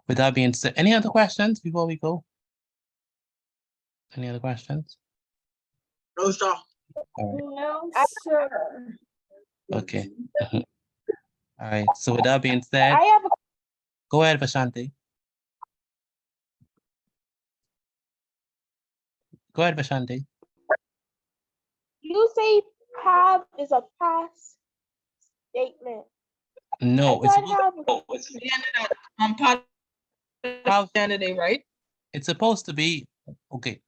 Speaker 3: With that being said, any other questions before we go? Any other questions?
Speaker 12: No, sir.
Speaker 3: All
Speaker 10: No, sir.
Speaker 3: right. Okay. All right. So with that being said,
Speaker 1: I have a
Speaker 3: go ahead, Vashanti. Go ahead, Vashanti.
Speaker 1: You say have is a past statement.
Speaker 3: No,
Speaker 1: I thought
Speaker 12: It's the end of that part of the end of the day, right?
Speaker 3: it's supposed to be, okay.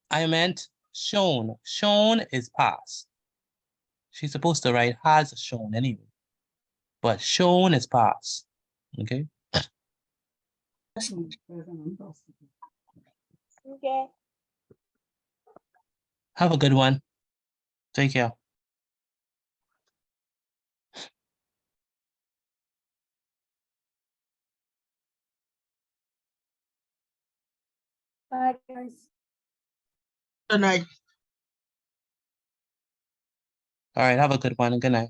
Speaker 3: I meant shown. Shown is past. She's supposed to write has shown anyway. But shown is past. Okay?
Speaker 1: Okay.
Speaker 3: Have a good one. Take care.
Speaker 10: Bye, guys.
Speaker 12: Good night.
Speaker 3: All right, have a good one and good night.